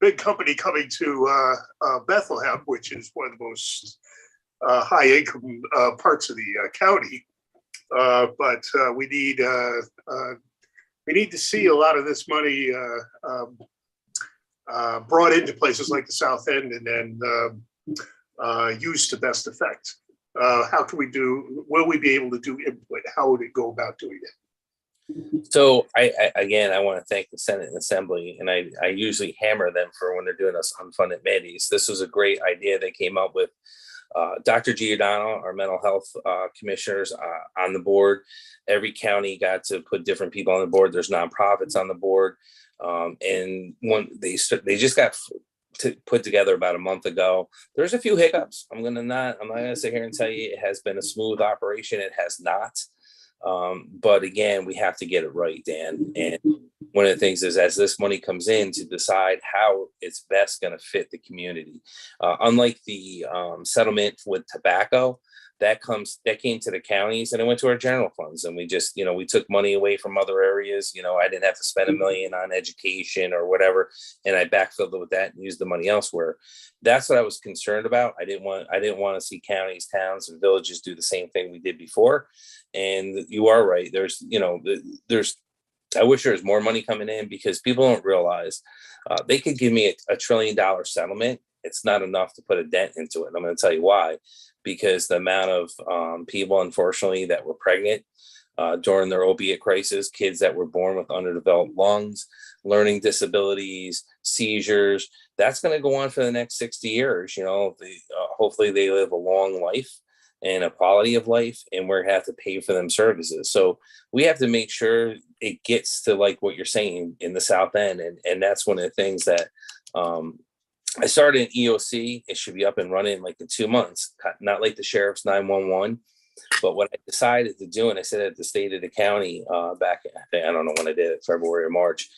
big company coming to Bethlehem, which is one of the most high income parts of the county. But we need to see a lot of this money brought into places like the South End and then used to best effect. How can we do, will we be able to do input? How would it go about doing it? So I want to thank the Senate and Assembly, and I usually hammer them for when they're doing us unfunded mandates. This was a great idea they came up with. Dr. Giordano, our mental health commissioners on the board. Every county got to put different people on the board. There's nonprofits on the board. And they just got put together about a month ago. There's a few hiccups. I'm not gonna sit here and tell you it has been a smooth operation. It has not. But again, we have to get it right, Dan. And one of the things is, as this money comes in, to decide how it's best going to fit the community. Unlike the settlement with tobacco, that came to the counties and it went to our general funds. And we just, we took money away from other areas. I didn't have to spend $1 million on education or whatever, and I backfilled it with that and used the money elsewhere. That's what I was concerned about. I didn't want to see counties, towns, and villages do the same thing we did before. And you are right. I wish there was more money coming in, because people don't realize they could give me a $1 trillion settlement. It's not enough to put a dent into it. I'm going to tell you why. Because the amount of people, unfortunately, that were pregnant during their opiate crisis, kids that were born with underdeveloped lungs, learning disabilities, seizures, that's going to go on for the next 60 years. Hopefully they live a long life and a quality of life, and we're going to have to pay for them services. So we have to make sure it gets to, like what you're saying, in the South End. And that's one of the things that I started an EOC. It should be up and running in 2 months, not like the sheriff's 911. But what I decided to do, and I said at the State of the County back, I don't know when I did it, February or March,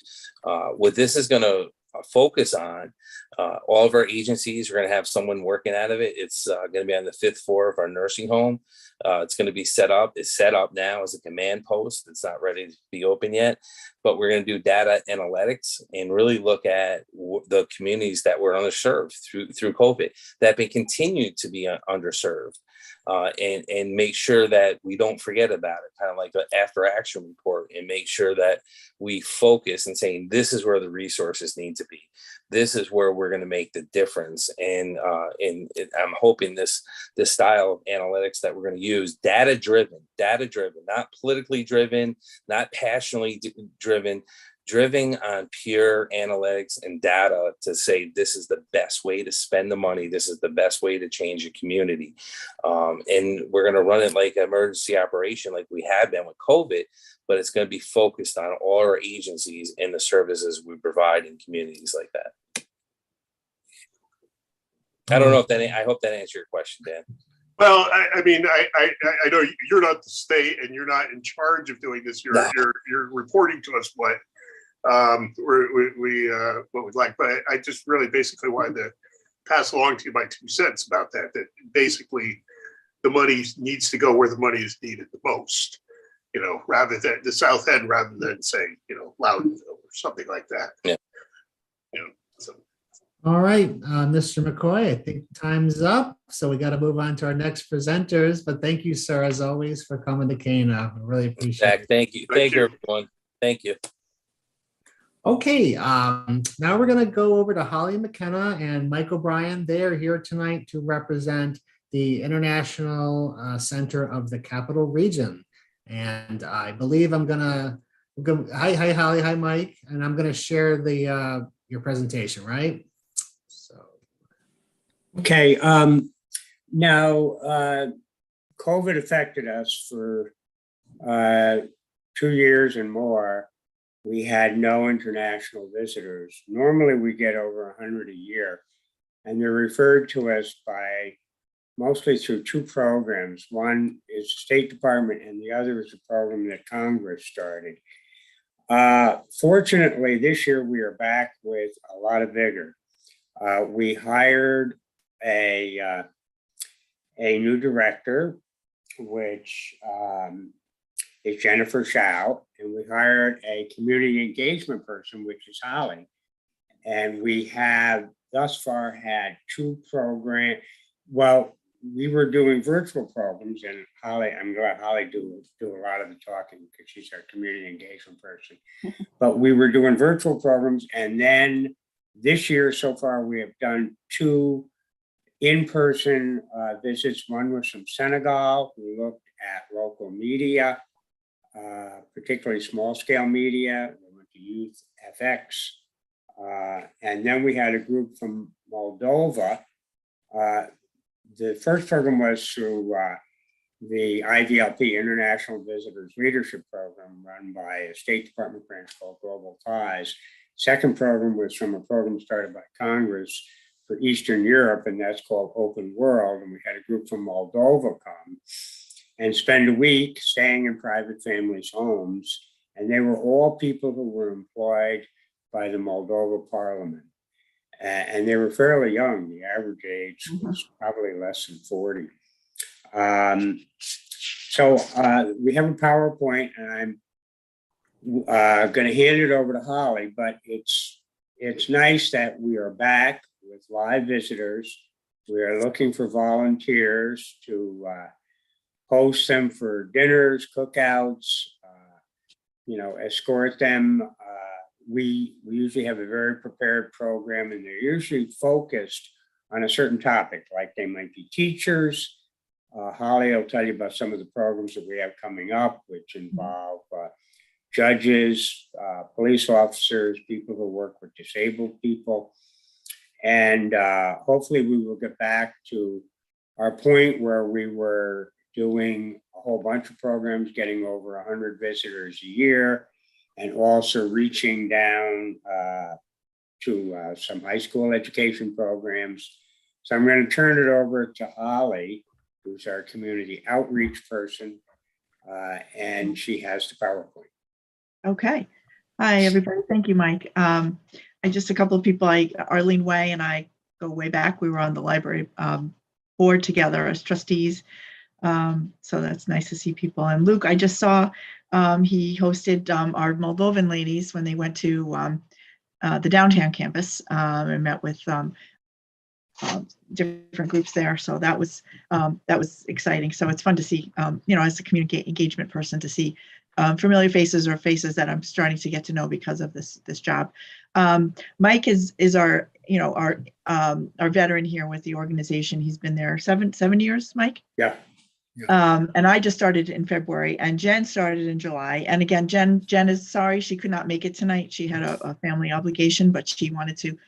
what this is going to focus on, all of our agencies are going to have someone working out of it. It's going to be on the 5th floor of our nursing home. It's going to be set up. It's set up now as a command post. It's not ready to be open yet, but we're going to do data analytics and really look at the communities that were underserved through COVID, that have been continued to be underserved. And make sure that we don't forget about it, kind of like the after action report, and make sure that we focus and saying, this is where the resources need to be. This is where we're going to make the difference. And I'm hoping this style of analytics that we're going to use, data driven, not politically driven, not passionately driven on pure analytics and data, to say this is the best way to spend the money. This is the best way to change a community. And we're going to run it like an emergency operation, like we have been with COVID, but it's going to be focused on all our agencies and the services we provide in communities like that. I don't know if I hope that answered your question, Dan. Well, I mean, I know you're not the state and you're not in charge of doing this. You're reporting to us what what we'd like. But I just really basically wanted to pass along to you my 2 cents about that. That basically the money needs to go where the money is needed the most. You know, rather than the South End, rather than say, you know, Loudonville or something like that. Yeah. You know, so. All right, Mr. McCoy, I think time's up. So we got to move on to our next presenters. But thank you, sir, as always, for coming to CANA. I really appreciate Zach, it. thank you. Thank you, everyone. Thank you. Okay, now we're going to go over to Holly McKenna and Mike O'Brien. They are here tonight to represent the International Center of the Capital Region. And I believe I'm going to go. Hi, Holly. Hi, Mike. And I'm going to share the your presentation, right? So. Okay. Now, COVID affected us for 2 years and more. We had no international visitors. Normally we get over 100 a year, and they're referred to us by mostly through 2 programs. One is the State Department and the other is a program that Congress started. Fortunately, this year we are back with a lot of vigor. We hired a new director, which is Jennifer Shao, and we hired a community engagement person, which is Holly. And we have thus far had 2 programs. Well, we were doing virtual programs, and Holly, I'm glad Holly do a lot of the talking because she's our community engagement person. But we were doing virtual programs, and then this year so far we have done 2 in-person visits. One was from Senegal. We looked at local media, particularly small-scale media. We went to Youth FX. And then we had a group from Moldova. The first program was through the IVLP, International Visitors Leadership Program, run by a State Department branch called Global Ties. Second program was from a program started by Congress for Eastern Europe, and that's called Open World. And we had a group from Moldova come and spend a week staying in private families' homes. And they were all people who were employed by the Moldova Parliament. And they were fairly young. The average age was probably less than 40. So we have a PowerPoint, and I'm going to hand it over to Holly, but it's nice that we are back with live visitors. We are looking for volunteers to host them for dinners, cookouts, escort them. We usually have a very prepared program, and they're usually focused on a certain topic, like they might be teachers. Holly will tell you about some of the programs that we have coming up, which involve judges, police officers, people who work with disabled people. And hopefully we will get back to our point where we were doing a whole bunch of programs, getting over 100 visitors a year, and also reaching down to some high school education programs. So I'm going to turn it over to Holly, who's our community outreach person, and she has the PowerPoint. Okay. Hi, everybody. Thank you, Mike. Just a couple of people, Arlene Way and I go way back. We were on the library board together as trustees. So that's nice to see people. And Luke, I just saw he hosted our Moldovan ladies when they went to the downtown campus and met with different groups there. So that was exciting. So it's fun to see, as a community engagement person, to see familiar faces or faces that I'm starting to get to know because of this job. Mike is our our veteran here with the organization. He's been there seven years, Mike. Yeah. And I just started in February, and Jen started in July. And again, Jen is sorry she could not make it tonight. She had a family obligation, but she wanted to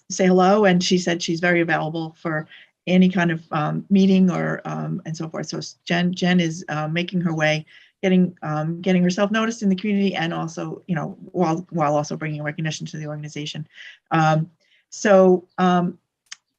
say hello, and she said she's very available for any kind of meeting or and so forth. So Jen is making her way, getting herself noticed in the community, and also while also bringing recognition to the organization.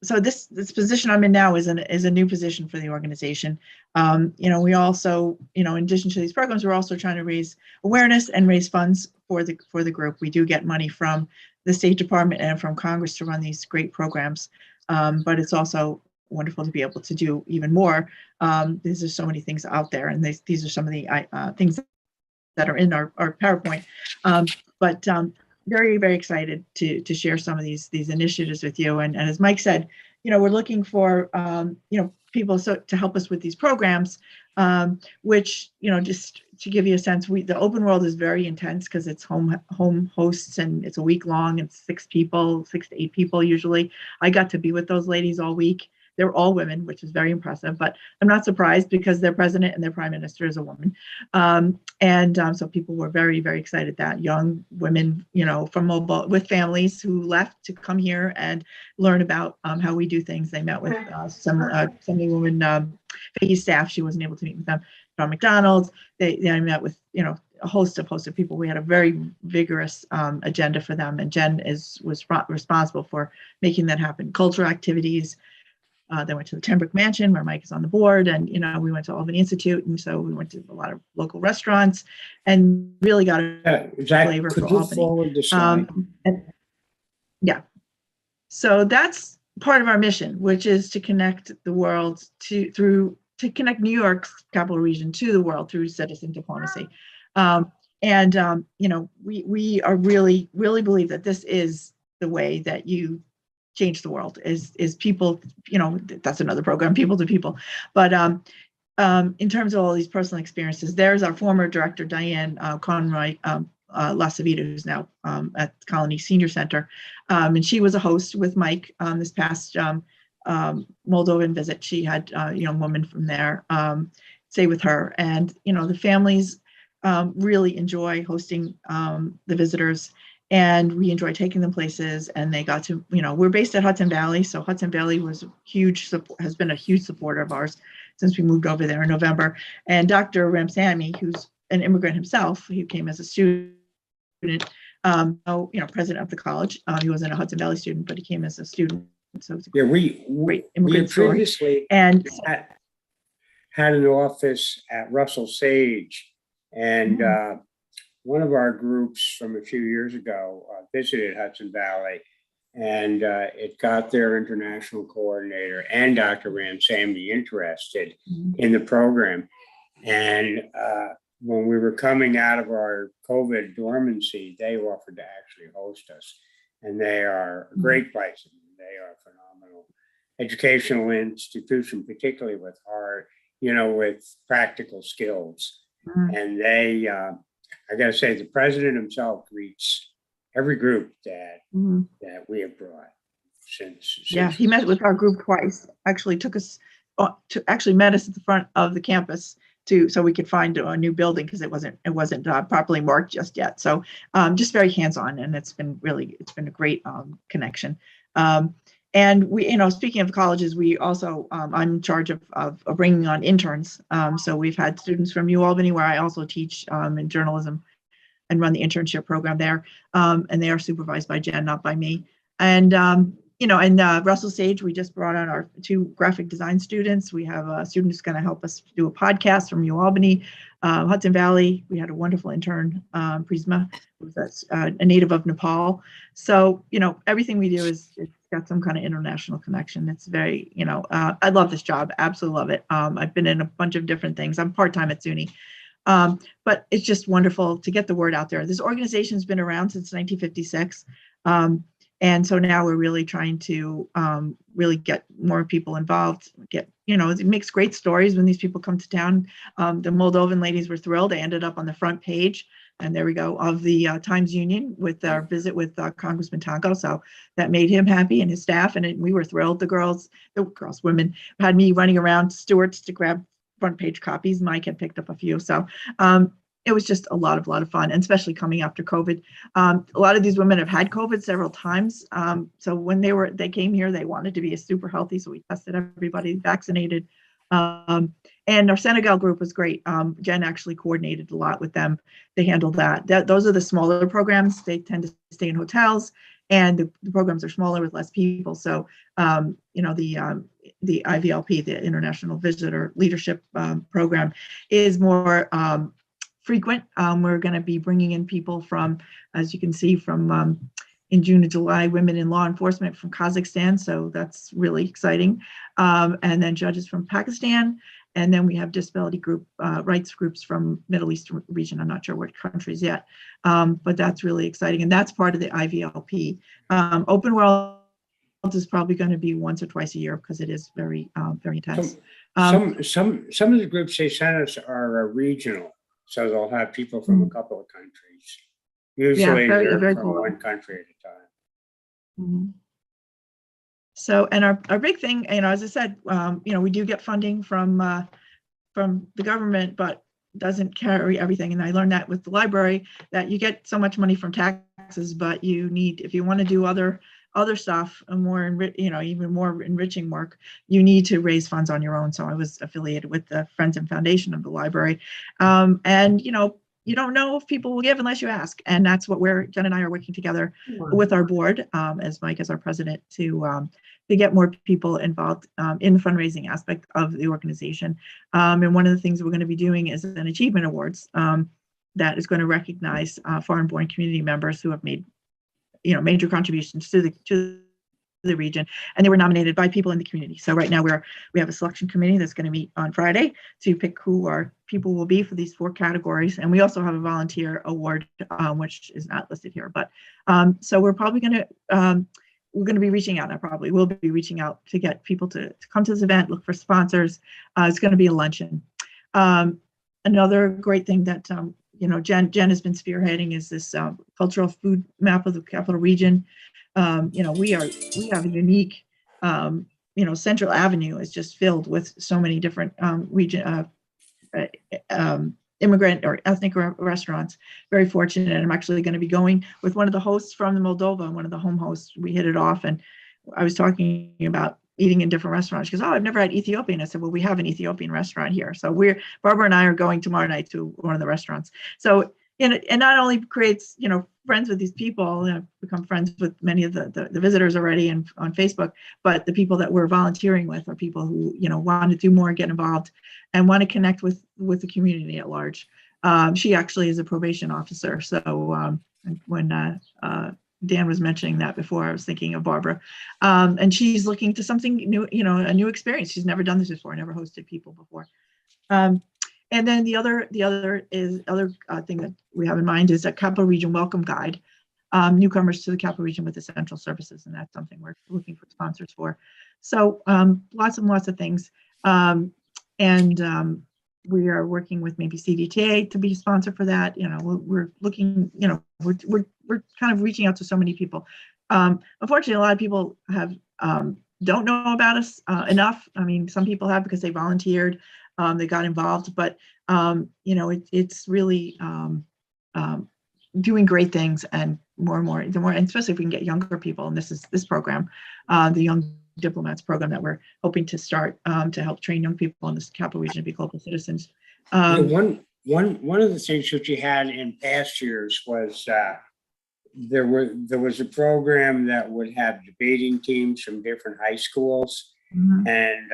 so this position I'm in now is a new position for the organization. We also, in addition to these programs, we're also trying to raise awareness and raise funds for the group. We do get money from the State Department and from Congress to run these great programs, but it's also wonderful to be able to do even more. There's so many things out there, and these are some of the things that are in our PowerPoint. But very, very excited to share some of these initiatives with you. And as Mike said, we're looking for people to help us with these programs, which just to give you a sense, the open world is very intense because it's home hosts and it's a week long and 6 to 8 people usually. I got to be with those ladies all week. They're all women, which is very impressive, but I'm not surprised because their president and their prime minister is a woman. So people were very, very excited that young women, from mobile with families who left to come here and learn about how we do things. They met with some women, Peggy's staff. She wasn't able to meet with them from McDonald's. They met with, a host of people. We had a very vigorous agenda for them, and Jen was responsible for making that happen. Cultural activities. They went to the Tenbrook Mansion where Mike is on the board, and we went to Albany Institute, and so we went to a lot of local restaurants and really got a flavor for Albany. So that's part of our mission, which is to connect the world to connect New York's capital region to the world through citizen diplomacy. We are really believe that this is the way that you change the world is people, that's another program, people to people. But in terms of all these personal experiences, there's our former director, Diane Conroy Lasavita, who's now at Colony Senior Center. And she was a host with Mike this past Moldovan visit. She had a young woman from there stay with her. And, the families really enjoy hosting the visitors. And we enjoy taking them places, and they got to, we're based at Hudson Valley. So Hudson Valley has been a huge supporter of ours since we moved over there in November. And Dr. Ramsamy, who's an immigrant himself, he came as a student, president of the college. He wasn't a Hudson Valley student, but he came as a student. So it's a great immigrant story. Previously And had an office at Russell Sage, and one of our groups from a few years ago visited Hudson Valley, and it got their international coordinator and Dr. Ramsamy interested in the program. And when we were coming out of our COVID dormancy, they offered to actually host us. And they are a great place. They are a phenomenal educational institution, particularly with with practical skills. And they, I got to say, the president himself greets every group that we have brought since. Yeah, he met with our group twice. Actually, met us at the front of the campus so we could find a new building because it wasn't properly marked just yet. So just very hands-on, and it's been a great connection. And we, speaking of colleges, we also, I'm in charge of bringing on interns. So we've had students from UAlbany, where I also teach in journalism and run the internship program there. And they are supervised by Jen, not by me. And, Russell Sage, we just brought on our 2 graphic design students. We have a student who's going to help us do a podcast from UAlbany. Hudson Valley, we had a wonderful intern, Prisma, who's a native of Nepal. So, everything we do it's got some kind of international connection. It's very, I love this job. Absolutely love it. I've been in a bunch of different things. I'm part-time at SUNY. But it's just wonderful to get the word out there. This organization's been around since 1956. And so now we're really trying to really get more people involved. It makes great stories when these people come to town. The Moldovan ladies were thrilled. They ended up on the front page, and there we go, of the Times Union with our visit with Congressman Tonko. So that made him happy and his staff, and we were thrilled. Women had me running around Stewart's to grab front page copies. Mike had picked up a few. So it was just a lot of fun, and especially coming after COVID. A lot of these women have had COVID several times. So when they came here, they wanted to be super healthy. So we tested everybody, vaccinated. And our Senegal group was great. Jen actually coordinated a lot with them. They handled that. Those are the smaller programs. They tend to stay in hotels and the programs are smaller with less people. So, you know, the IVLP, the International Visitor Leadership Program, is more frequent. We're going to be bringing in people from, as you can see, from in June and July, women in law enforcement from Kazakhstan. So that's really exciting. And then judges from Pakistan. And then we have disability group rights groups from Middle East region. I'm not sure what countries yet, but that's really exciting. And that's part of the IVLP. Open World is probably going to be once or twice a year because it is very, very intense. Some of the groups they sent us are regional, so they'll have people from a couple of countries. Usually they're from one country at a time. Mm-hmm. So, and our big thing, you know, as I said, you know, we do get funding from the government, but doesn't carry everything. And I learned that with the library, that you get so much money from taxes, but you need, if you want to do other stuff, even more enriching work, you need to raise funds on your own. So I was affiliated with the Friends and Foundation of the library, and you know, you don't know if people will give unless you ask. And that's what Jen and I are working together with our board, as Mike is our president, to get more people involved in the fundraising aspect of the organization. And one of the things we're going to be doing is an achievement awards that is going to recognize foreign-born community members who have made, you know, major contributions to the region, and they were nominated by people in the community. So right now we have a selection committee that's going to meet on Friday to pick who our people will be for these 4 categories. And we also have a volunteer award, which is not listed here. But so we're probably going to be reaching out. We'll be reaching out to get people to come to this event, look for sponsors. It's going to be a luncheon. Another great thing that you know, Jen has been spearheading is this cultural food map of the capital region. You know, we have a unique, you know, Central Avenue is just filled with so many different immigrant or ethnic restaurants. Very fortunate. And I'm actually going to be going with one of the hosts from Moldova, one of the home hosts. We hit it off, and I was talking about eating in different restaurants. She goes, "Oh, I've never had Ethiopian." I said, "Well, we have an Ethiopian restaurant here." So Barbara and I are going tomorrow night to one of the restaurants. So, it not only creates, you know, friends with these people, and I've become friends with many of the visitors already and on Facebook, but the people that we're volunteering with are people who, you know, want to do more, get involved, and want to connect with the community at large. She actually is a probation officer. So when Dan was mentioning that before, I was thinking of Barbara, and she's looking to something new, you know, a new experience. She's never done this before, never hosted people before. And then the other thing that we have in mind is a Capital Region welcome guide, newcomers to the Capital Region with essential services, and that's something we're looking for sponsors for. So lots and lots of things, and we are working with maybe CDTA to be a sponsor for that. You know, we're looking, you know, we're kind of reaching out to so many people. Unfortunately, a lot of people have don't know about us enough. I mean, some people have because they volunteered. They got involved, but you know, it's really doing great things, and more and more, and especially if we can get younger people. And this program, the Young Diplomats program that we're hoping to start to help train young people in this capital region to be global citizens. One of the things that you had in past years was there was a program that would have debating teams from different high schools, and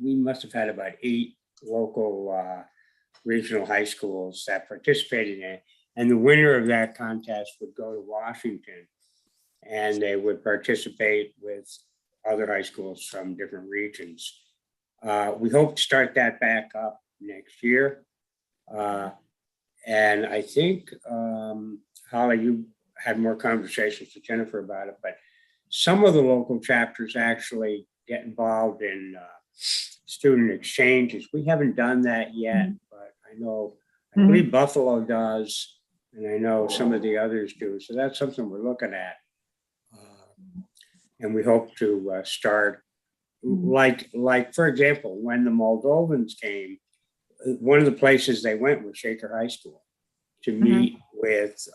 we must have had about 8 local regional high schools that participated in it. And the winner of that contest would go to Washington, and they would participate with other high schools from different regions. We hope to start that back up next year. And I think, Holly, you had more conversations with Jennifer about it, but some of the local chapters actually get involved in student exchanges. We haven't done that yet, but I believe Buffalo does, and I know some of the others do. So that's something we're looking at. And we hope to start, like for example, when the Moldovans came, one of the places they went was Shaker High School to meet with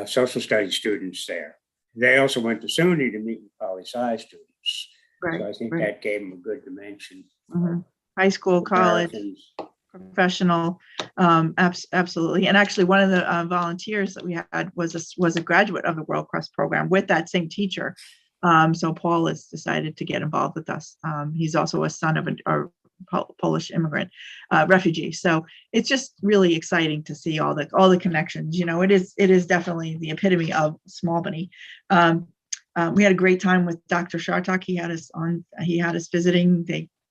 social studies students there. They also went to SUNY to meet with poli-sci students. Right, so I think that gave them a good dimension. High school, college. professional. Absolutely. And actually, one of the volunteers that we had was a graduate of the World Cross program with that same teacher. So Paul has decided to get involved with us. He's also a son of a Polish immigrant refugee. So it's just really exciting to see all the connections. You know, it is definitely the epitome of small money. We had a great time with Dr. Shartok. He had us visiting.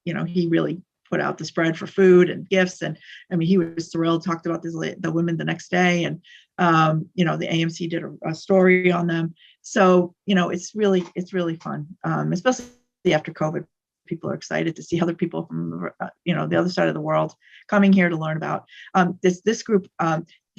He really put out the spread for food and gifts. And I mean, he was thrilled, talked about the women the next day. And, the AMC did a story on them. So, it's really fun, especially after COVID. People are excited to see other people from, the other side of the world coming here to learn about. This group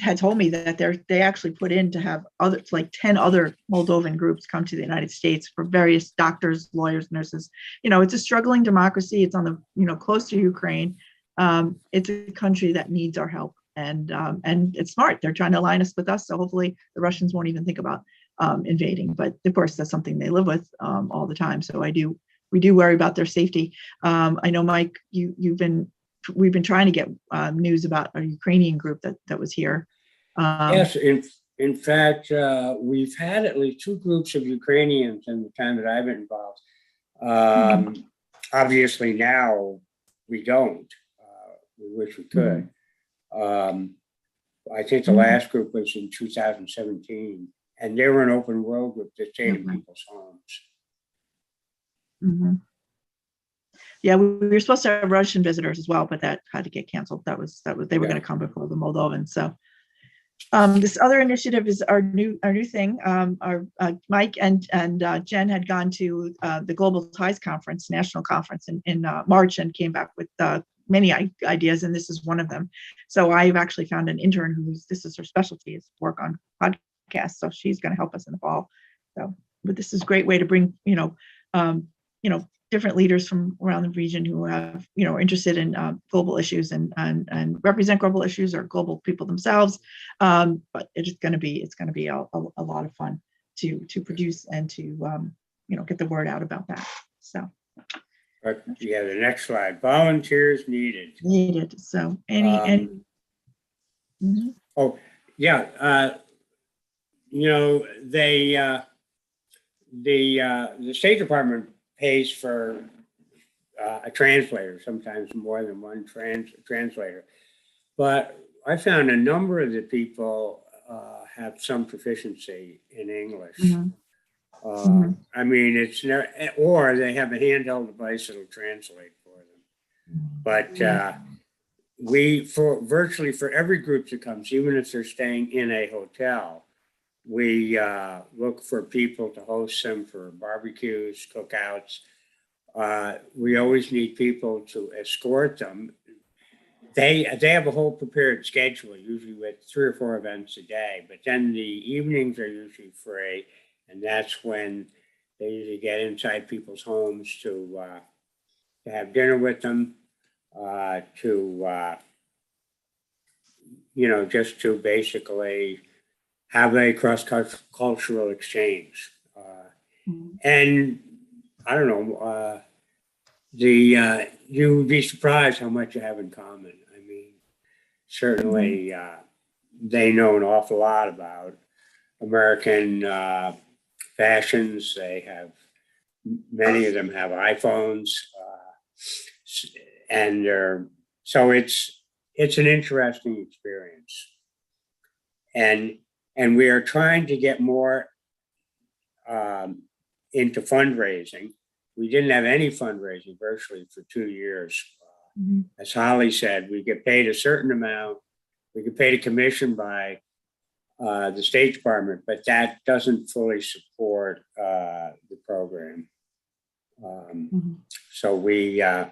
had told me that they actually put in to have 10 other Moldovan groups come to the United States for various doctors, lawyers, nurses. It's a struggling democracy. It's on the, close to Ukraine. It's a country that needs our help, and it's smart. They're trying to align us with us. So hopefully the Russians won't even think about invading. But of course, that's something they live with all the time. So we do worry about their safety. I know, Mike, we've been trying to get news about a Ukrainian group that was here. Yes, in fact, we've had at least 2 groups of Ukrainians in the time that I've been involved. Obviously now we don't. We wish we could. I think the last group was in 2017, and they were an open world group that stayed in people's homes. Yeah, we were supposed to have Russian visitors as well, but that had to get canceled. That was they were going to come before the Moldovans. So this other initiative is our new thing. Our Mike and Jen had gone to the Global Ties Conference, national conference in March, and came back with many ideas, and this is one of them. So I've actually found an intern this is her specialty, is work on podcasts. So she's going to help us in the fall. So, but this is a great way to bring different leaders from around the region who have, are interested in global issues and represent global issues, or global people themselves. But it's going to be a lot of fun to produce and to get the word out about that. So. But yeah, the next slide. Volunteers needed. So any. Oh yeah, the State Department pays for a translator, sometimes more than one translator. But I found a number of the people have some proficiency in English. I mean, it's never, or they have a handheld device that'll translate for them. But virtually for every group that comes, even if they're staying in a hotel, we look for people to host them for barbecues, cookouts. We always need people to escort them. They have a whole prepared schedule, usually with 3 or 4 events a day, but then the evenings are usually free, and that's when they usually get inside people's homes to have dinner with them, just to basically have a cross-cultural exchange. And I don't know, you would be surprised how much you have in common. I mean, certainly they know an awful lot about American fashions. Many of them have iPhones, and so it's an interesting experience. And we are trying to get more into fundraising. We didn't have any fundraising virtually for 2 years. As Holly said, we get paid a certain amount. We get paid a commission by the State Department, but that doesn't fully support the program. So we are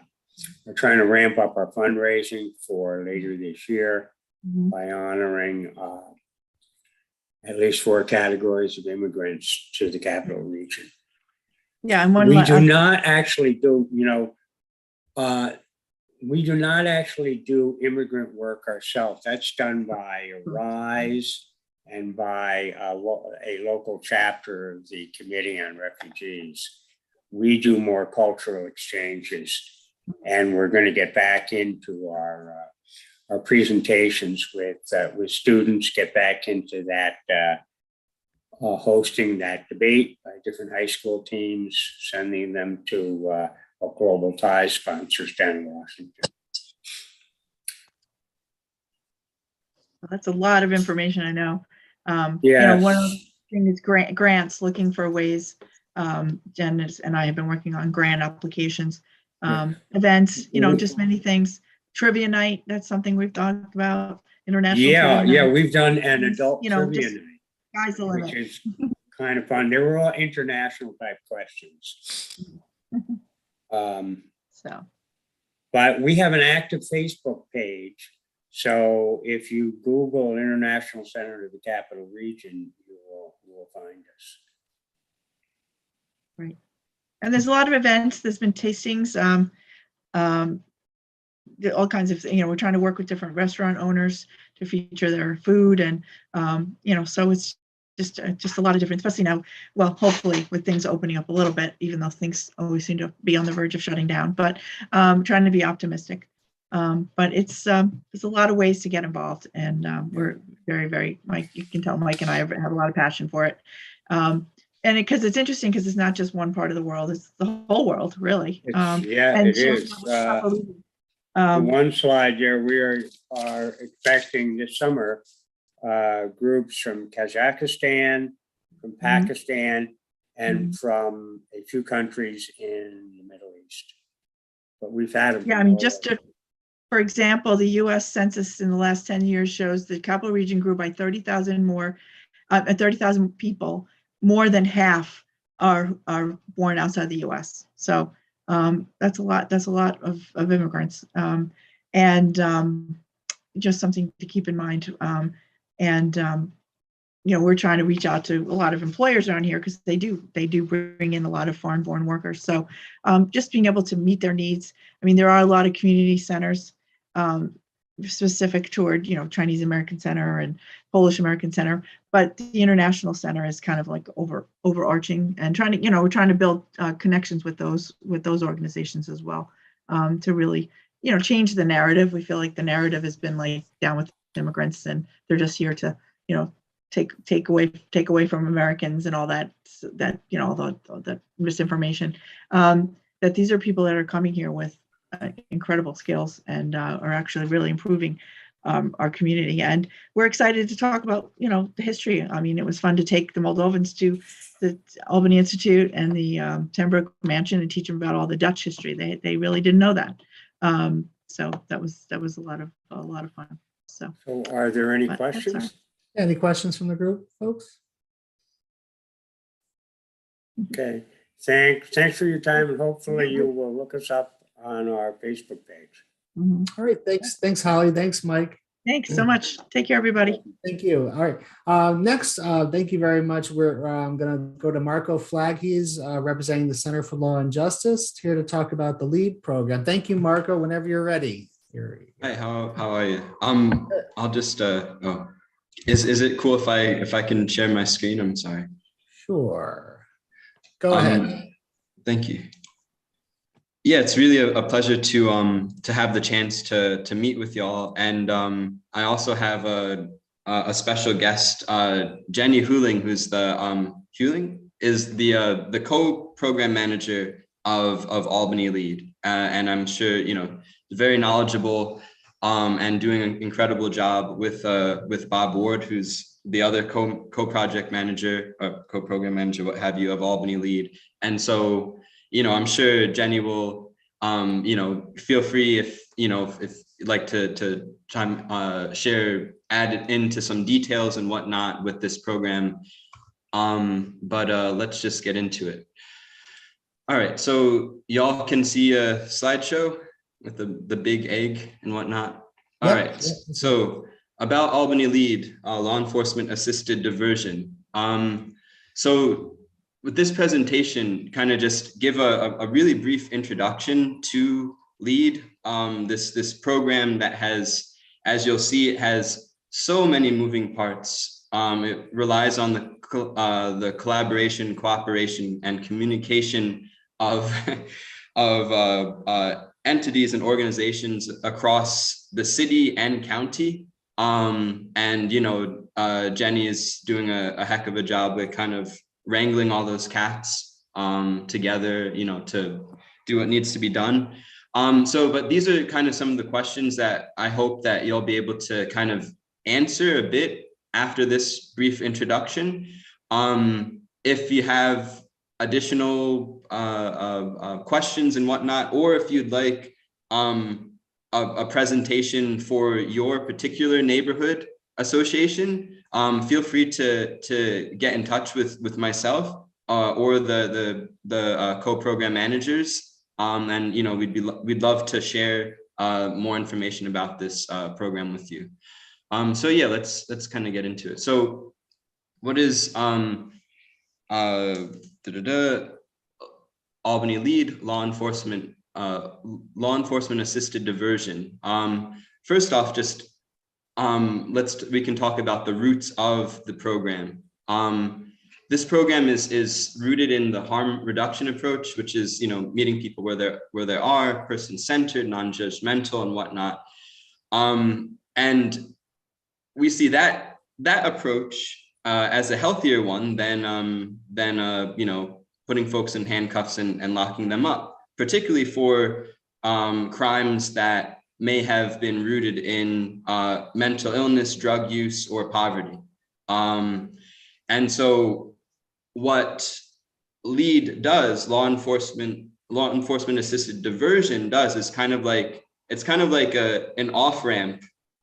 trying to ramp up our fundraising for later this year by honoring at least 4 categories of immigrants to the capital region. Yeah, and we do not actually do, we do not actually do immigrant work ourselves. That's done by RISE and by a local chapter of the Committee on Refugees. We do more cultural exchanges, and we're going to get back into our presentations with students, get back into that hosting that debate by different high school teams, sending them to our Global Ties sponsors down in Washington. That's a lot of information, I know. Yes. One of the things is grants, looking for ways. Jen and I have been working on grant applications, events, just many things. Trivia night, that's something we've talked about. International trivia night. We've done an adult trivia just night, sky's the limit. which is kind of fun. They were all international type questions. So, but we have an active Facebook page. So if you Google International Center of the Capital Region, you will find us. Right. And there's a lot of events. There's been tastings, all kinds of, we're trying to work with different restaurant owners to feature their food. And, so it's just a lot of different, especially now, well, hopefully with things opening up a little bit, even though things always seem to be on the verge of shutting down, but trying to be optimistic. But it's there's a lot of ways to get involved, and we're very, very, Mike, you can tell Mike and I have a lot of passion for it. And because it's interesting, because it's not just one part of the world, it's the whole world, really. It is. One slide here, we are expecting this summer groups from Kazakhstan, from Pakistan, and from a few countries in the Middle East. But we've had them. Yeah, I mean, for example, the U.S. Census in the last 10 years shows the capital region grew by 30,000 more, 30,000 people. More than half are born outside the U.S. So that's a lot. That's a lot of immigrants, and just something to keep in mind. We're trying to reach out to a lot of employers around here, because they do bring in a lot of foreign-born workers. So just being able to meet their needs. I mean, there are a lot of community centers specific toward, Chinese American Center and Polish American Center, but the International Center is kind of like overarching, and trying to, we're trying to build connections with those organizations as well, to really, change the narrative. We feel like the narrative has been like down with immigrants, and they're just here to, take away from Americans and all that all the misinformation. That these are people that are coming here with incredible skills, and are actually really improving our community. And we're excited to talk about, the history. I mean, it was fun to take the Moldovans to the Albany Institute and the Pembroke Mansion and teach them about all the Dutch history. They really didn't know that. So that was a lot of fun. So are there any questions? Any questions from the group, folks? Okay, thanks for your time, and hopefully you will look us up on our Facebook page. All right, thanks Holly, thanks Mike. Thanks so much. Take care, everybody. Thank you. All right, next, thank you very much. We're gonna go to Marco Flagg. He's representing the Center for Law and Justice, here to talk about the LEAD program. Thank you, Marco. Whenever you're ready. Hi, how are you? I'll just is it cool if I can share my screen? I'm sorry. Sure. Go ahead. Thank you. Yeah, it's really a pleasure to have the chance to meet with y'all, and I also have a special guest, Jenny Huling, who's the is the co-program manager of Albany LEAD, and I'm sure very knowledgeable and doing an incredible job with Bob Ward, who's the other co-project manager or co-program manager, what have you, of Albany LEAD. And so, I'm sure Jenny will, feel free if you'd like to share, add it into some details and whatnot with this program. But let's just get into it. All right, so y'all can see a slideshow with the big egg and whatnot. All right, so about Albany LEAD, law enforcement assisted diversion. So with this presentation, kind of just give a really brief introduction to LEAD, this program that has, as you'll see, it has so many moving parts. It relies on the collaboration, cooperation, and communication of entities and organizations across the city and county. And, you know, Jenny is doing a heck of a job with kind of wrangling all those cats together, you know, to do what needs to be done. But these are kind of some of the questions that I hope that you'll be able to kind of answer a bit after this brief introduction. If you have additional questions and whatnot, or if you'd like a presentation for your particular neighborhood association, feel free to get in touch with myself or the co-program managers. And you know, we'd love to share more information about this program with you. So yeah, let's kind of get into it. So what is Albany Lead Law Enforcement Assisted Diversion? First off, just we can talk about the roots of the program. This program is rooted in the harm reduction approach, which is, you know, meeting people where they are, person-centered, non-judgmental, and whatnot. And we see that approach as a healthier one than you know, putting folks in handcuffs and locking them up, particularly for crimes that may have been rooted in mental illness, drug use, or poverty. And so what LEAD does, law enforcement assisted diversion does, is kind of like, it's kind of like an off-ramp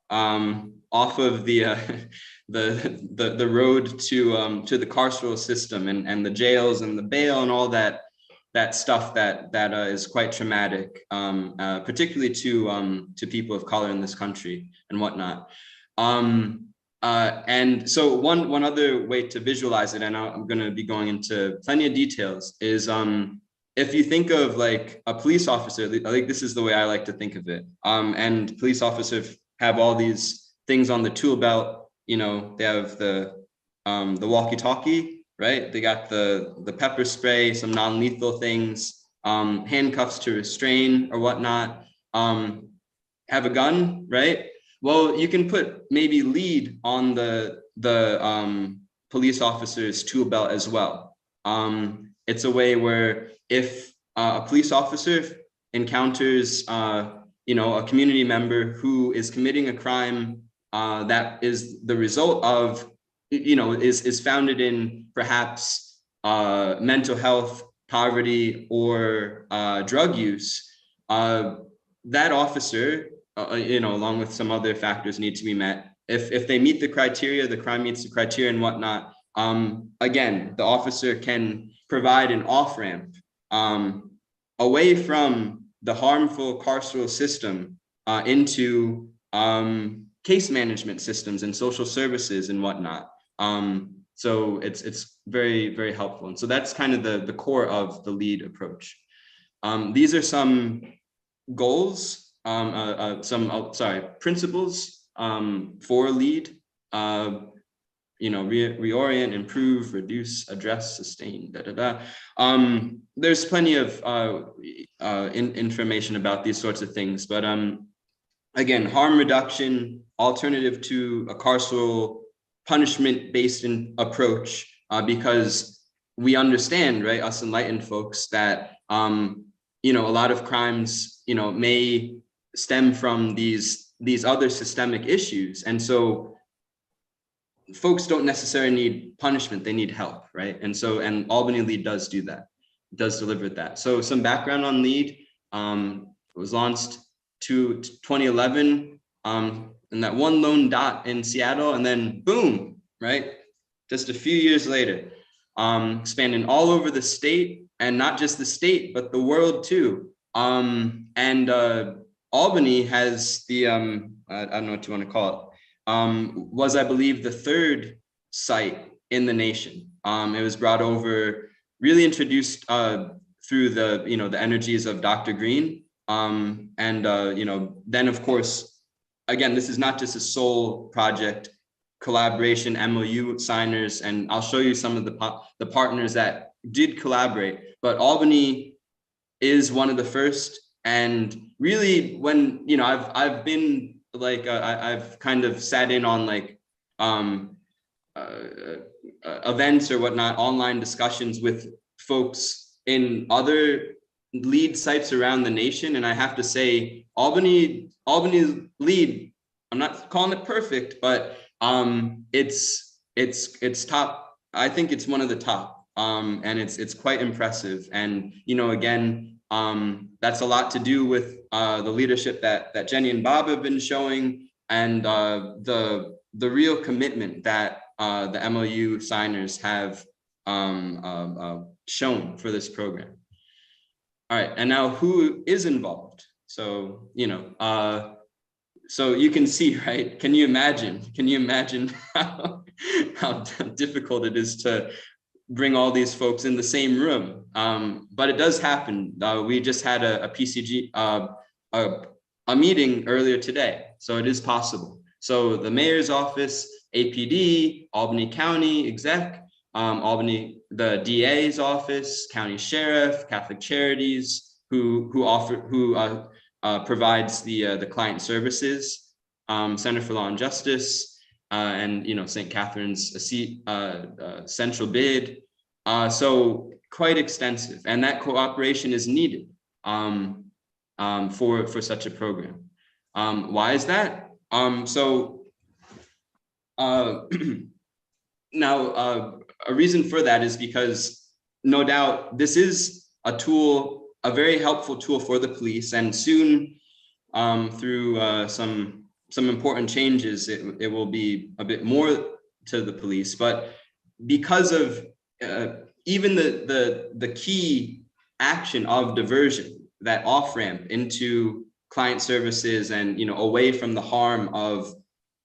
off of the road to the carceral system and the jails and the bail and all that stuff that is quite traumatic, particularly to people of color in this country and whatnot. And so one other way to visualize it, and I'm going to be going into plenty of details, is if you think of like a police officer, I think this is the way I like to think of it. And police officers have all these things on the tool belt. You know, they have the walkie-talkie, right? They got the pepper spray, some non-lethal things, handcuffs to restrain or whatnot, have a gun, right? Well, you can put maybe LEAD on the police officer's tool belt as well. It's a way where if a police officer encounters you know, a community member who is committing a crime that is the result of, you know, is founded in perhaps mental health, poverty, or drug use, that officer, you know, along with some other factors need to be met. If they meet the criteria, the crime meets the criteria and whatnot, again, the officer can provide an off-ramp away from the harmful carceral system into case management systems and social services and whatnot. So it's very, very helpful. And so that's kind of the core of the LEAD approach. These are some goals, principles for LEAD. You know, reorient, improve, reduce, address, sustain, There's plenty of information about these sorts of things, but again, harm reduction, alternative to a carceral punishment-based approach, because we understand, right, us enlightened folks, that you know, a lot of crimes, you know, may stem from these other systemic issues, and so folks don't necessarily need punishment, they need help, right? And so, and Albany LEAD does do that, does deliver that. So some background on LEAD, it was launched to 2011, and that one lone dot in Seattle, and then boom, right? Just a few years later, expanding all over the state, and not just the state, but the world too. And Albany has the, I don't know what you want to call it, was, I believe, the third site in the nation. It was brought over, really introduced through the, you know, the energies of Dr. Green. And you know, then of course, again, this is not just a sole project, collaboration, MOU signers, and I'll show you some of the partners that did collaborate, but Albany is one of the first, And really, when, you know, I've been like, I've kind of sat in on like events or whatnot, online discussions with folks in other lead sites around the nation. And I have to say, Albany's lead, I'm not calling it perfect, but it's top. I think it's one of the top, and it's quite impressive. And, you know, again, that's a lot to do with the leadership that Jenny and Bob have been showing, and the real commitment that the MOU signers have shown for this program. All right, and now who is involved? So, you know, so you can see, right? Can you imagine how difficult it is to bring all these folks in the same room? But it does happen. We just had a PCG, a meeting earlier today, so it is possible. So the mayor's office, APD, Albany County exec, Albany, the DA's office, county sheriff, Catholic Charities, who provides the client services, Center for Law and Justice, and, you know, St. Catherine's central bid. So quite extensive, and that cooperation is needed for such a program. Why is that? Now, a reason for that is because, no doubt, this is a tool, a very helpful tool for the police, and soon, through some important changes, it will be a bit more to the police. But because of even the key action of diversion, that off-ramp into client services and, you know, away from the harm of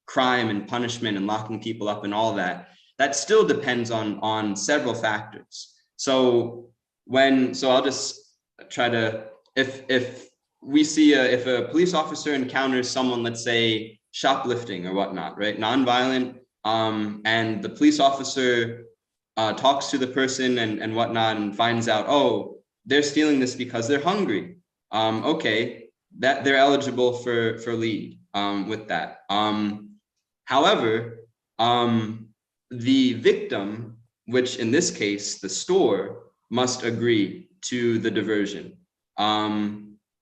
crime and punishment and locking people up and all that, that still depends on several factors. So I'll just try to, if we see if a police officer encounters someone, let's say shoplifting or whatnot, right, nonviolent, and the police officer talks to the person and whatnot and finds out, oh, they're stealing this because they're hungry. Okay, that they're eligible for lead with that. However, the victim, which in this case, the store, must agree to the diversion.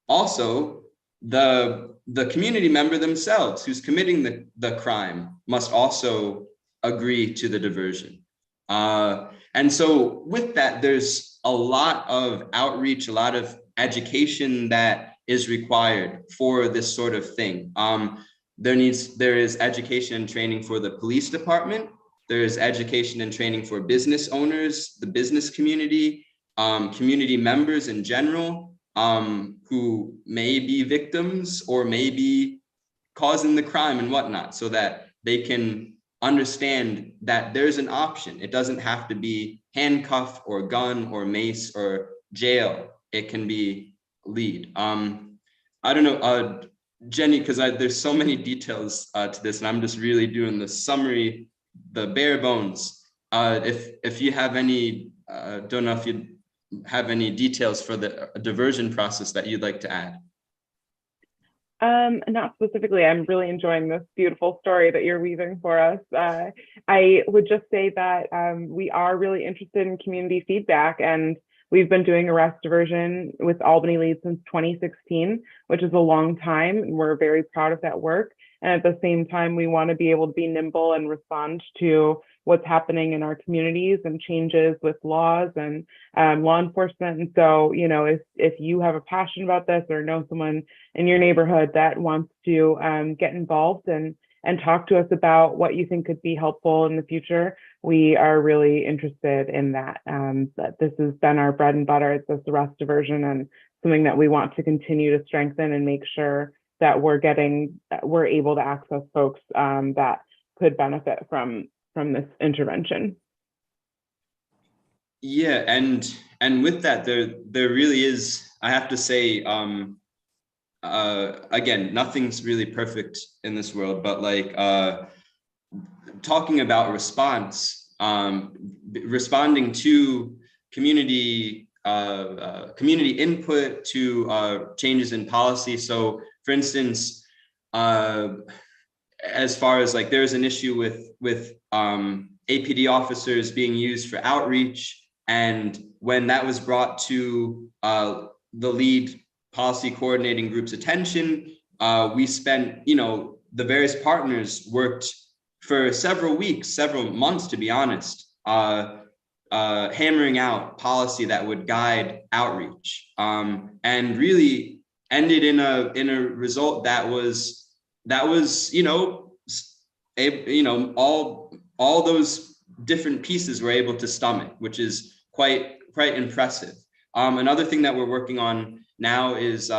Also, the community member themselves who's committing the crime must also agree to the diversion. And so with that, there's a lot of outreach, a lot of education that is required for this sort of thing. There is education and training for the police department. There is education and training for business owners, the business community, community members in general, who may be victims or may be causing the crime and whatnot, so that they can understand that there's an option. It doesn't have to be handcuff or gun or mace or jail. It can be lead. I don't know, Jenny, because there's so many details to this, and I'm just really doing the summary, the bare bones. If you have any, don't know if you have any details for the diversion process that you'd like to add. Not specifically. I'm really enjoying this beautiful story that you're weaving for us. I would just say that we are really interested in community feedback, and we've been doing arrest diversion with Albany Lead since 2016, which is a long time. We're very proud of that work. And at the same time, we want to be able to be nimble and respond to what's happening in our communities and changes with laws and law enforcement. And so, you know, if you have a passion about this or know someone in your neighborhood that wants to get involved and talk to us about what you think could be helpful in the future, we are really interested in that. That this has been our bread and butter. It's this arrest diversion, and something that we want to continue to strengthen and make sure that we're able to access folks that could benefit from this intervention. Yeah, and with that, there really is, I have to say, again, nothing's really perfect in this world, but like talking about response, responding to community community input to changes in policy. So for instance, as far as like there's an issue with APD officers being used for outreach, and when that was brought to the lead policy coordinating group's attention, we spent, the various partners worked for several weeks, several months, to be honest, hammering out policy that would guide outreach, and really ended in a result that was all those different pieces were able to stomach, which is quite impressive. Another thing that we're working on now is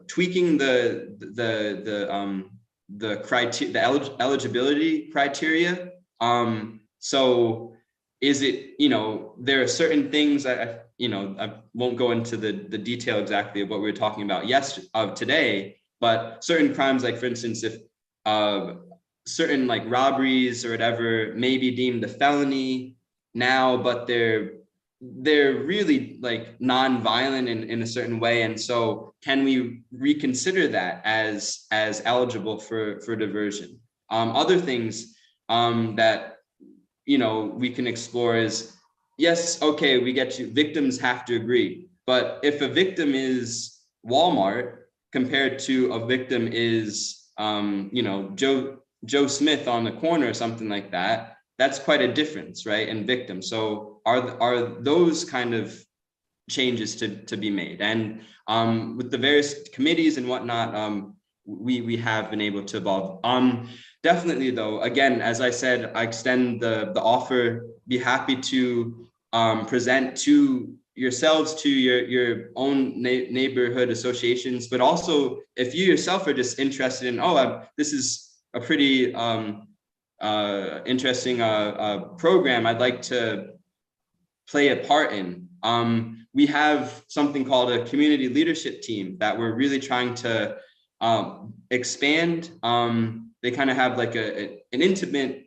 tweaking the eligibility criteria. So is it, there are certain things that I won't go into the detail exactly of what we were talking about today, but certain crimes, like for instance, if certain like robberies or whatever may be deemed a felony now, but they're really like non-violent in a certain way, and so can we reconsider that as eligible for diversion? Other things that we can explore is, yes, okay, we get you, victims have to agree, but if a victim is Walmart compared to a victim is Joe Smith on the corner or something like that, that's quite a difference, right? And victims. So are those kind of changes to be made? And with the various committees and whatnot, we have been able to evolve. Definitely though, again, as I said, I extend the offer, be happy to present to yourselves, to your own neighborhood associations, but also if you yourself are just interested in, this is a pretty interesting program I'd like to play a part in. We have something called a community leadership team that we're really trying to expand. They kind of have like an intimate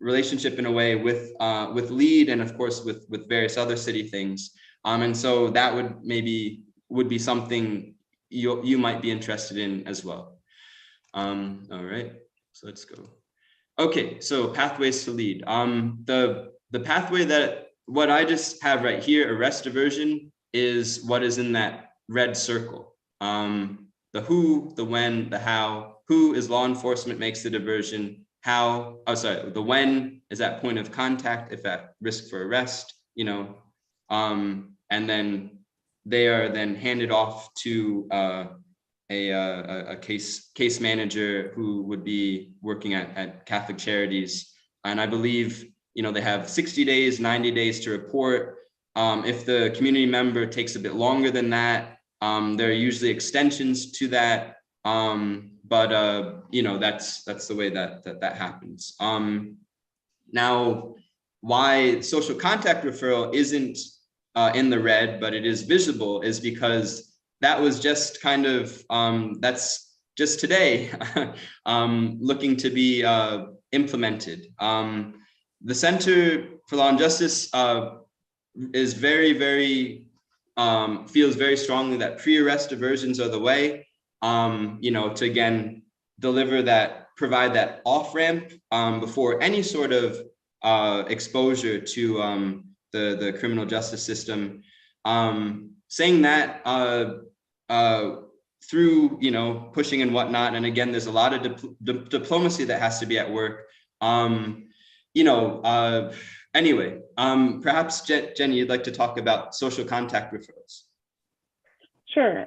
relationship in a way with LEAD and of course with various other city things. And so that would be something you might be interested in as well. All right, so let's go. Okay, so pathways to LEAD. The pathway that what I just have right here, arrest diversion, is what is in that red circle. The who, the when, the how. Who is law enforcement makes the diversion. How, the when is at point of contact, if at risk for arrest, and then they are then handed off to a case manager who would be working at Catholic Charities. And I believe, they have 60 days, 90 days to report. If the community member takes a bit longer than that, there are usually extensions to that. But that's the way that happens. Now, why social contact referral isn't in the red, but it is visible, is because that was just kind of, that's just today looking to be implemented. The Center for Law and Justice is very, very, feels very strongly that pre-arrest diversions are the way, to again, provide that off-ramp before any sort of exposure to the criminal justice system. Saying that through, pushing and whatnot, and again, there's a lot of diplomacy that has to be at work. Anyway, perhaps Jenny, you'd like to talk about social contact referrals. Sure,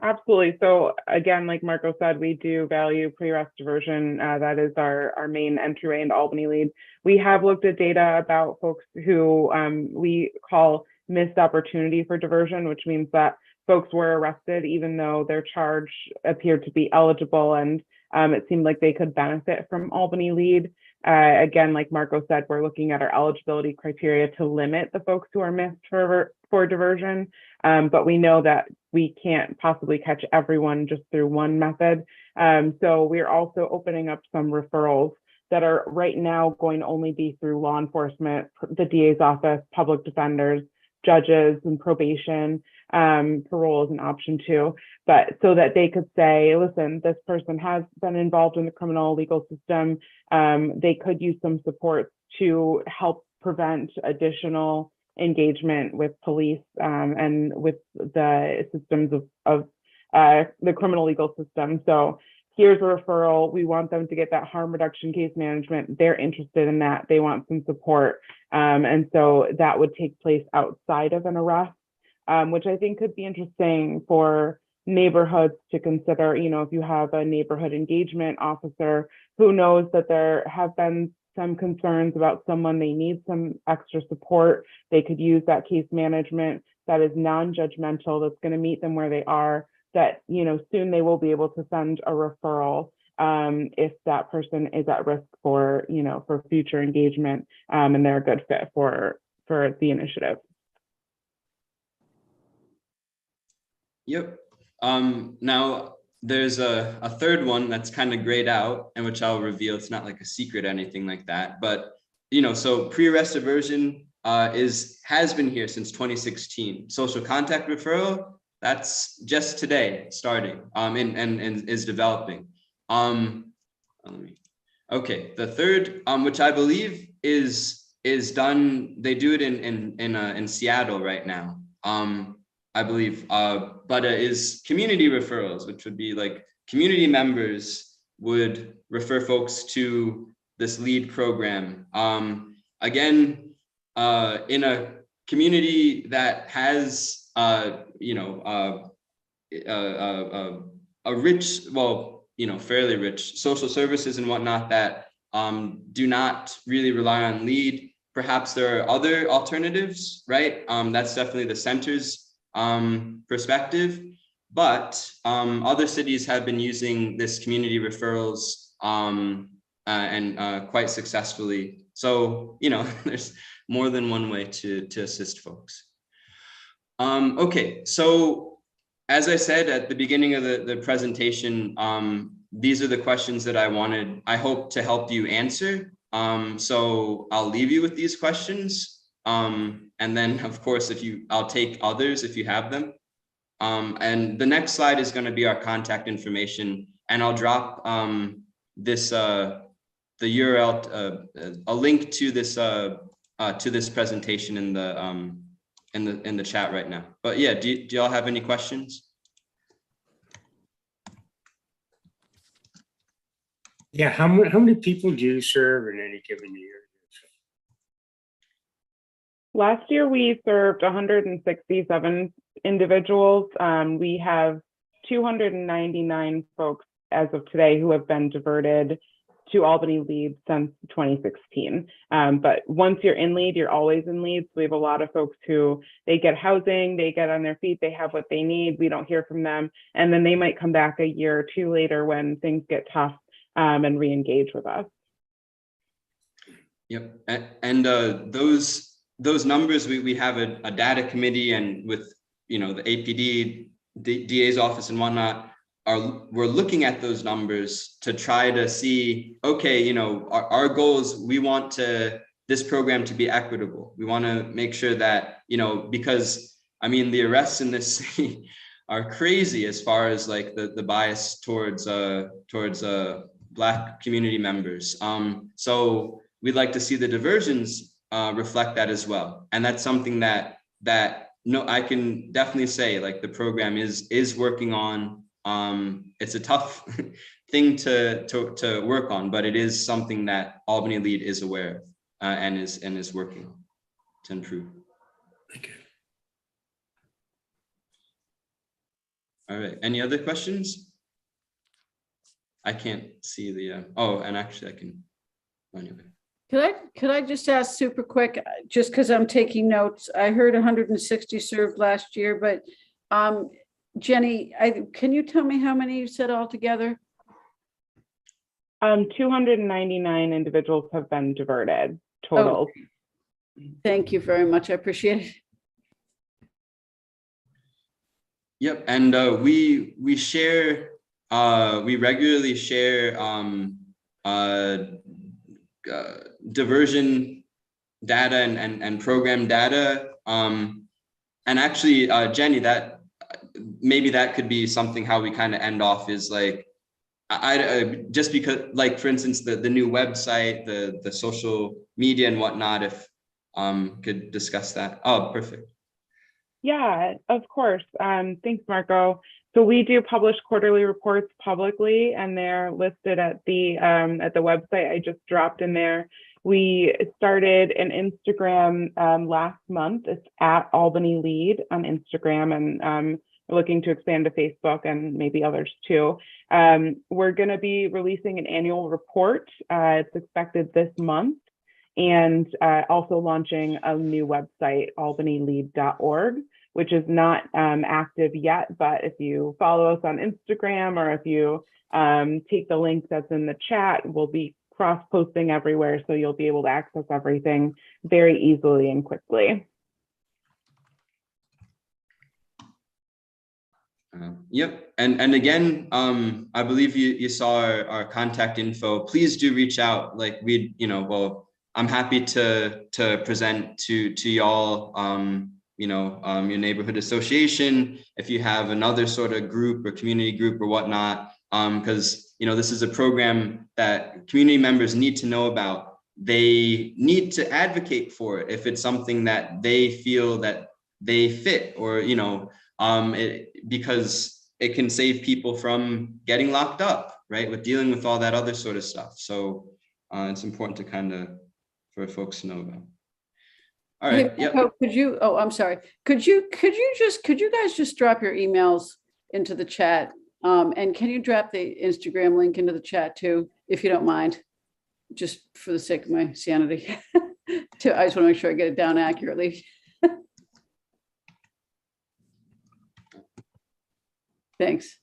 absolutely. So again, like Marco said, we do value pre-arrest diversion. That is our main entryway into Albany LEAD. We have looked at data about folks who we call missed opportunity for diversion, which means that folks were arrested even though their charge appeared to be eligible and it seemed like they could benefit from Albany LEAD. Again, like Marco said, we're looking at our eligibility criteria to limit the folks who are missed for diversion, but we know that we can't possibly catch everyone just through one method. So we're also opening up some referrals that are right now going to only be through law enforcement, the DA's office, public defenders, judges and probation. Parole is an option too, but so that they could say, listen, this person has been involved in the criminal legal system. They could use some support to help prevent additional engagement with police and with the systems of the criminal legal system. So here's a referral. We want them to get that harm reduction case management. They're interested in that. They want some support. And so that would take place outside of an arrest, which I think could be interesting for neighborhoods to consider. You know, if you have a neighborhood engagement officer who knows that there have been some concerns about someone, they need some extra support, they could use that case management that is non-judgmental, that's going to meet them where they are, that, you know, soon they will be able to send a referral if that person is at risk for, you know, for future engagement and they're a good fit for the initiative. Yep. Now there's a third one that's kind of grayed out, and which I'll reveal. It's not like a secret or anything like that, but you know, so pre-arrest diversion has been here since 2016. Social contact referral, that's just today starting and is developing. Okay, the third, which I believe is done. They do it in Seattle right now. I believe, but is community referrals, which would be like community members would refer folks to this LEAD program. Again, in a community that has, you know, a rich, well, you know, fairly rich social services and whatnot that do not really rely on LEAD. Perhaps there are other alternatives, right? That's definitely the center's perspective, but other cities have been using this community referrals and quite successfully. So, you know, there's more than one way to assist folks. Okay, so as I said at the beginning of the presentation, these are the questions that I hope to help you answer. So I'll leave you with these questions. And then of course, I'll take others if you have them. And the next slide is going to be our contact information, and I'll drop the URL, a link to this presentation in the chat right now. But yeah, do y'all have any questions? Yeah, how many people do you serve in any given year? Last year, we served 167 individuals. We have 299 folks as of today who have been diverted to Albany LEAD since 2016. But once you're in LEAD, you're always in LEAD. So we have a lot of folks who they get housing, they get on their feet, they have what they need. We don't hear from them. And then they might come back a year or two later when things get tough and re-engage with us. Yep, and those numbers, we have a data committee, and with, you know, the APD, DA's office and whatnot, we're looking at those numbers to try to see, okay, you know, our goals, we want this program to be equitable. We want to make sure that, you know, because I mean, the arrests in this city are crazy as far as like the bias towards Black community members. So we'd like to see the diversions reflect that as well. And that's something that no, I can definitely say, like, the program is working on. It's a tough thing to work on, but it is something that Albany LEAD is aware of and is working on to improve. Thank you. All right, any other questions? I can't see the, oh, and actually I can, anyway. Could I just ask super quick, just because I'm taking notes? I heard 160 served last year, but Jenny, can you tell me how many you said altogether? 299 individuals have been diverted total. Okay. Thank you very much. I appreciate it. Yep, and we regularly share diversion data and program data. actually, Jenny, that maybe that could be something how we kind of end off is like, I just because, like, for instance, the new website, the social media and whatnot, if could discuss that. Oh, perfect. Yeah, of course. Thanks, Marco. So we do publish quarterly reports publicly, and they're listed at the website I just dropped in there. We started an Instagram last month. It's at Albany Lead on Instagram, and we're looking to expand to Facebook and maybe others too. We're going to be releasing an annual report. It's expected this month, and also launching a new website, albanylead.org, which is not active yet. But if you follow us on Instagram, or if you take the link that's in the chat, we'll be cross-posting everywhere, so you'll be able to access everything very easily and quickly. Yep. And again, I believe you saw our contact info. Please do reach out. Like well, I'm happy to present to y'all, your neighborhood association, if you have another sort of group or community group or whatnot, because, this is a program that community members need to know about. They need to advocate for it if it's something that they feel that they fit, or, because it can save people from getting locked up, right? With dealing with all that other sort of stuff. So it's important to kind of, for folks to know about. All right. Hey, Marco, could you, I'm sorry. Could you guys just drop your emails into the chat? And can you drop the Instagram link into the chat too, if you don't mind, just for the sake of my sanity. I just want to make sure I get it down accurately. Thanks.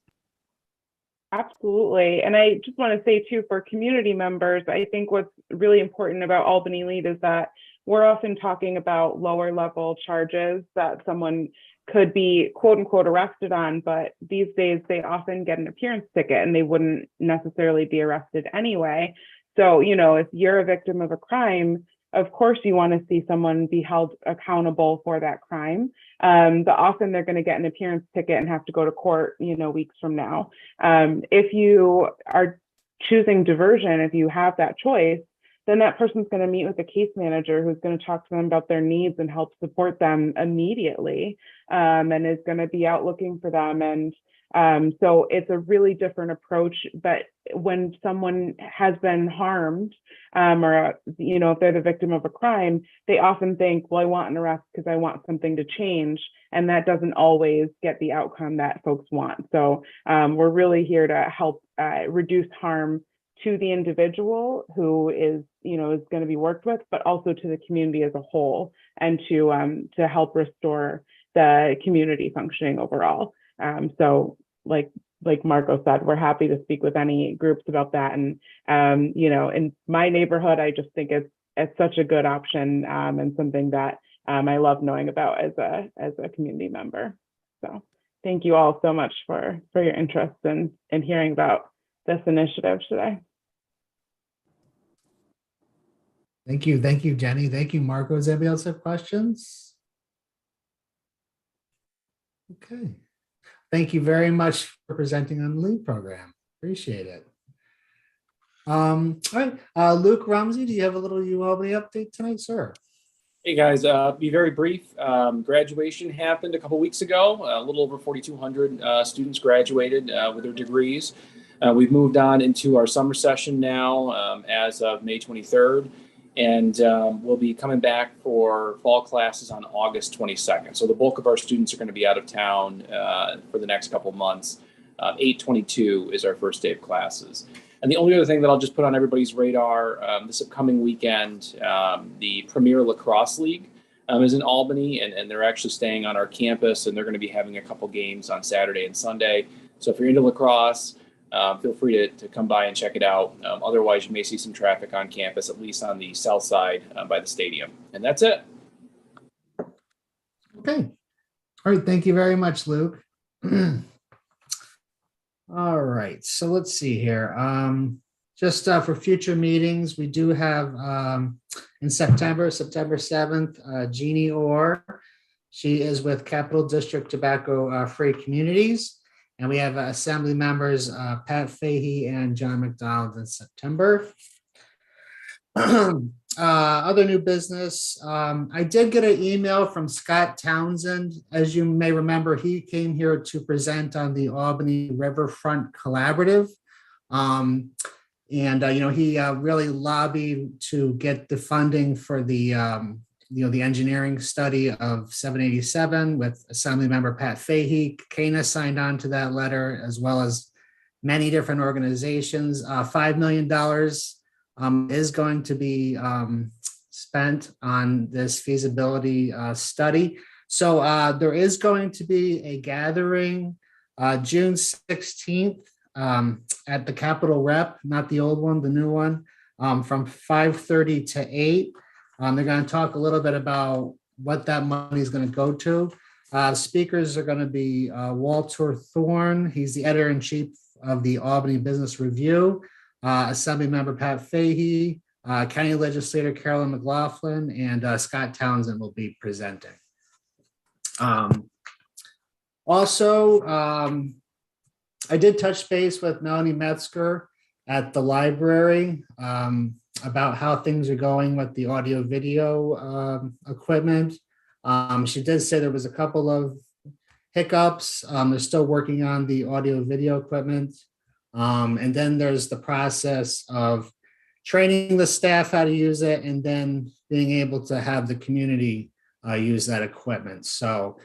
Absolutely. And I just want to say too, for community members, I think what's really important about Albany Lead is that we're often talking about lower level charges that someone could be quote unquote arrested on, but these days they often get an appearance ticket and they wouldn't necessarily be arrested anyway. So, if you're a victim of a crime, of course you want to see someone be held accountable for that crime. But often they're going to get an appearance ticket and have to go to court, weeks from now. If you are choosing diversion, if you have that choice, then that person's going to meet with a case manager who's going to talk to them about their needs and help support them immediately, and is going to be out looking for them. And so it's a really different approach. But when someone has been harmed, or if they're the victim of a crime, they often think, well, I want an arrest because I want something to change, and that doesn't always get the outcome that folks want. So we're really here to help reduce harm to the individual who is going to be worked with, but also to the community as a whole, and to help restore the community functioning overall. So like Marco said, we're happy to speak with any groups about that. And in my neighborhood, I just think it's such a good option, and something that I love knowing about as a community member. So thank you all so much for your interest in hearing about this initiative today. Thank you, Jenny. Thank you, Marco. Does anybody else have questions? Okay. Thank you very much for presenting on the LEAD program. Appreciate it. All right, Luke Rumsey, do you have a little UAlbany update tonight, sir? Hey guys, be very brief. Graduation happened a couple weeks ago. A little over 4,200 students graduated with their degrees. We've moved on into our summer session now as of May 23rd. And we'll be coming back for fall classes on August 22nd. So the bulk of our students are going to be out of town for the next couple months. 8/22 is our first day of classes. And the only other thing that I'll just put on everybody's radar, this upcoming weekend, the Premier Lacrosse League is in Albany, and they're actually staying on our campus, and they're going to be having a couple games on Saturday and Sunday. So if you're into lacrosse, feel free to come by and check it out. Otherwise, you may see some traffic on campus, at least on the south side by the stadium. And that's it. Okay. All right. Thank you very much, Luke. All right. So let's see here. Just for future meetings, we do have in September 7th, Jeannie Orr. She is with Capital District Tobacco Free Communities. And we have Assembly members Pat Fahey and John McDonald in September. Other new business. I did get an email from Scott Townsend. As you may remember, he came here to present on the Albany Riverfront Collaborative. He really lobbied to get the funding for the the engineering study of 787 with Assembly member Pat Fahey. CANA signed on to that letter, as well as many different organizations. $5 million is going to be spent on this feasibility study. So there is going to be a gathering June 16th at the Capitol Rep, not the old one, the new one, from 5:30 to 8. They're going to talk a little bit about what that money is going to go to. Speakers are going to be Walter Thorne. He's the editor-in-chief of the Albany Business Review. Assembly member Pat Fahey, County Legislator Carolyn McLaughlin, and Scott Townsend will be presenting. I did touch base with Melanie Metzger at the library about how things are going with the audio video equipment. She did say there was a couple of hiccups. They're still working on the audio video equipment. And then there's the process of training the staff how to use it and then being able to have the community use that equipment. So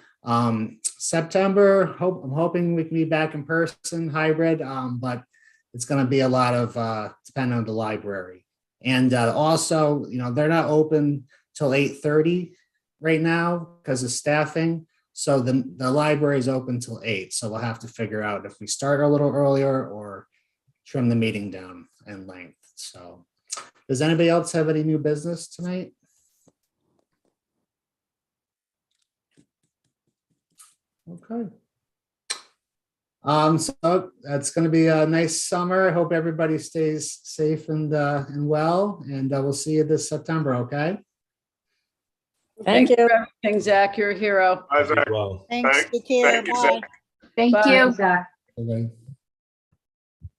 September, I'm hoping we can be back in person, hybrid, but it's going to be a lot of depending on the library. And also, they're not open till 8:30 right now because of staffing. So the library is open till 8. So we'll have to figure out if we start a little earlier or trim the meeting down in length. So does anybody else have any new business tonight? Okay. So that's going to be a nice summer. I hope everybody stays safe and well, and we'll see you this September. Okay. Thank you. Thanks, Zach. You're a hero. Bye, Zach. Well. Thanks. Take care. Thank you, Bye. Zach. Thank Bye. you. Okay.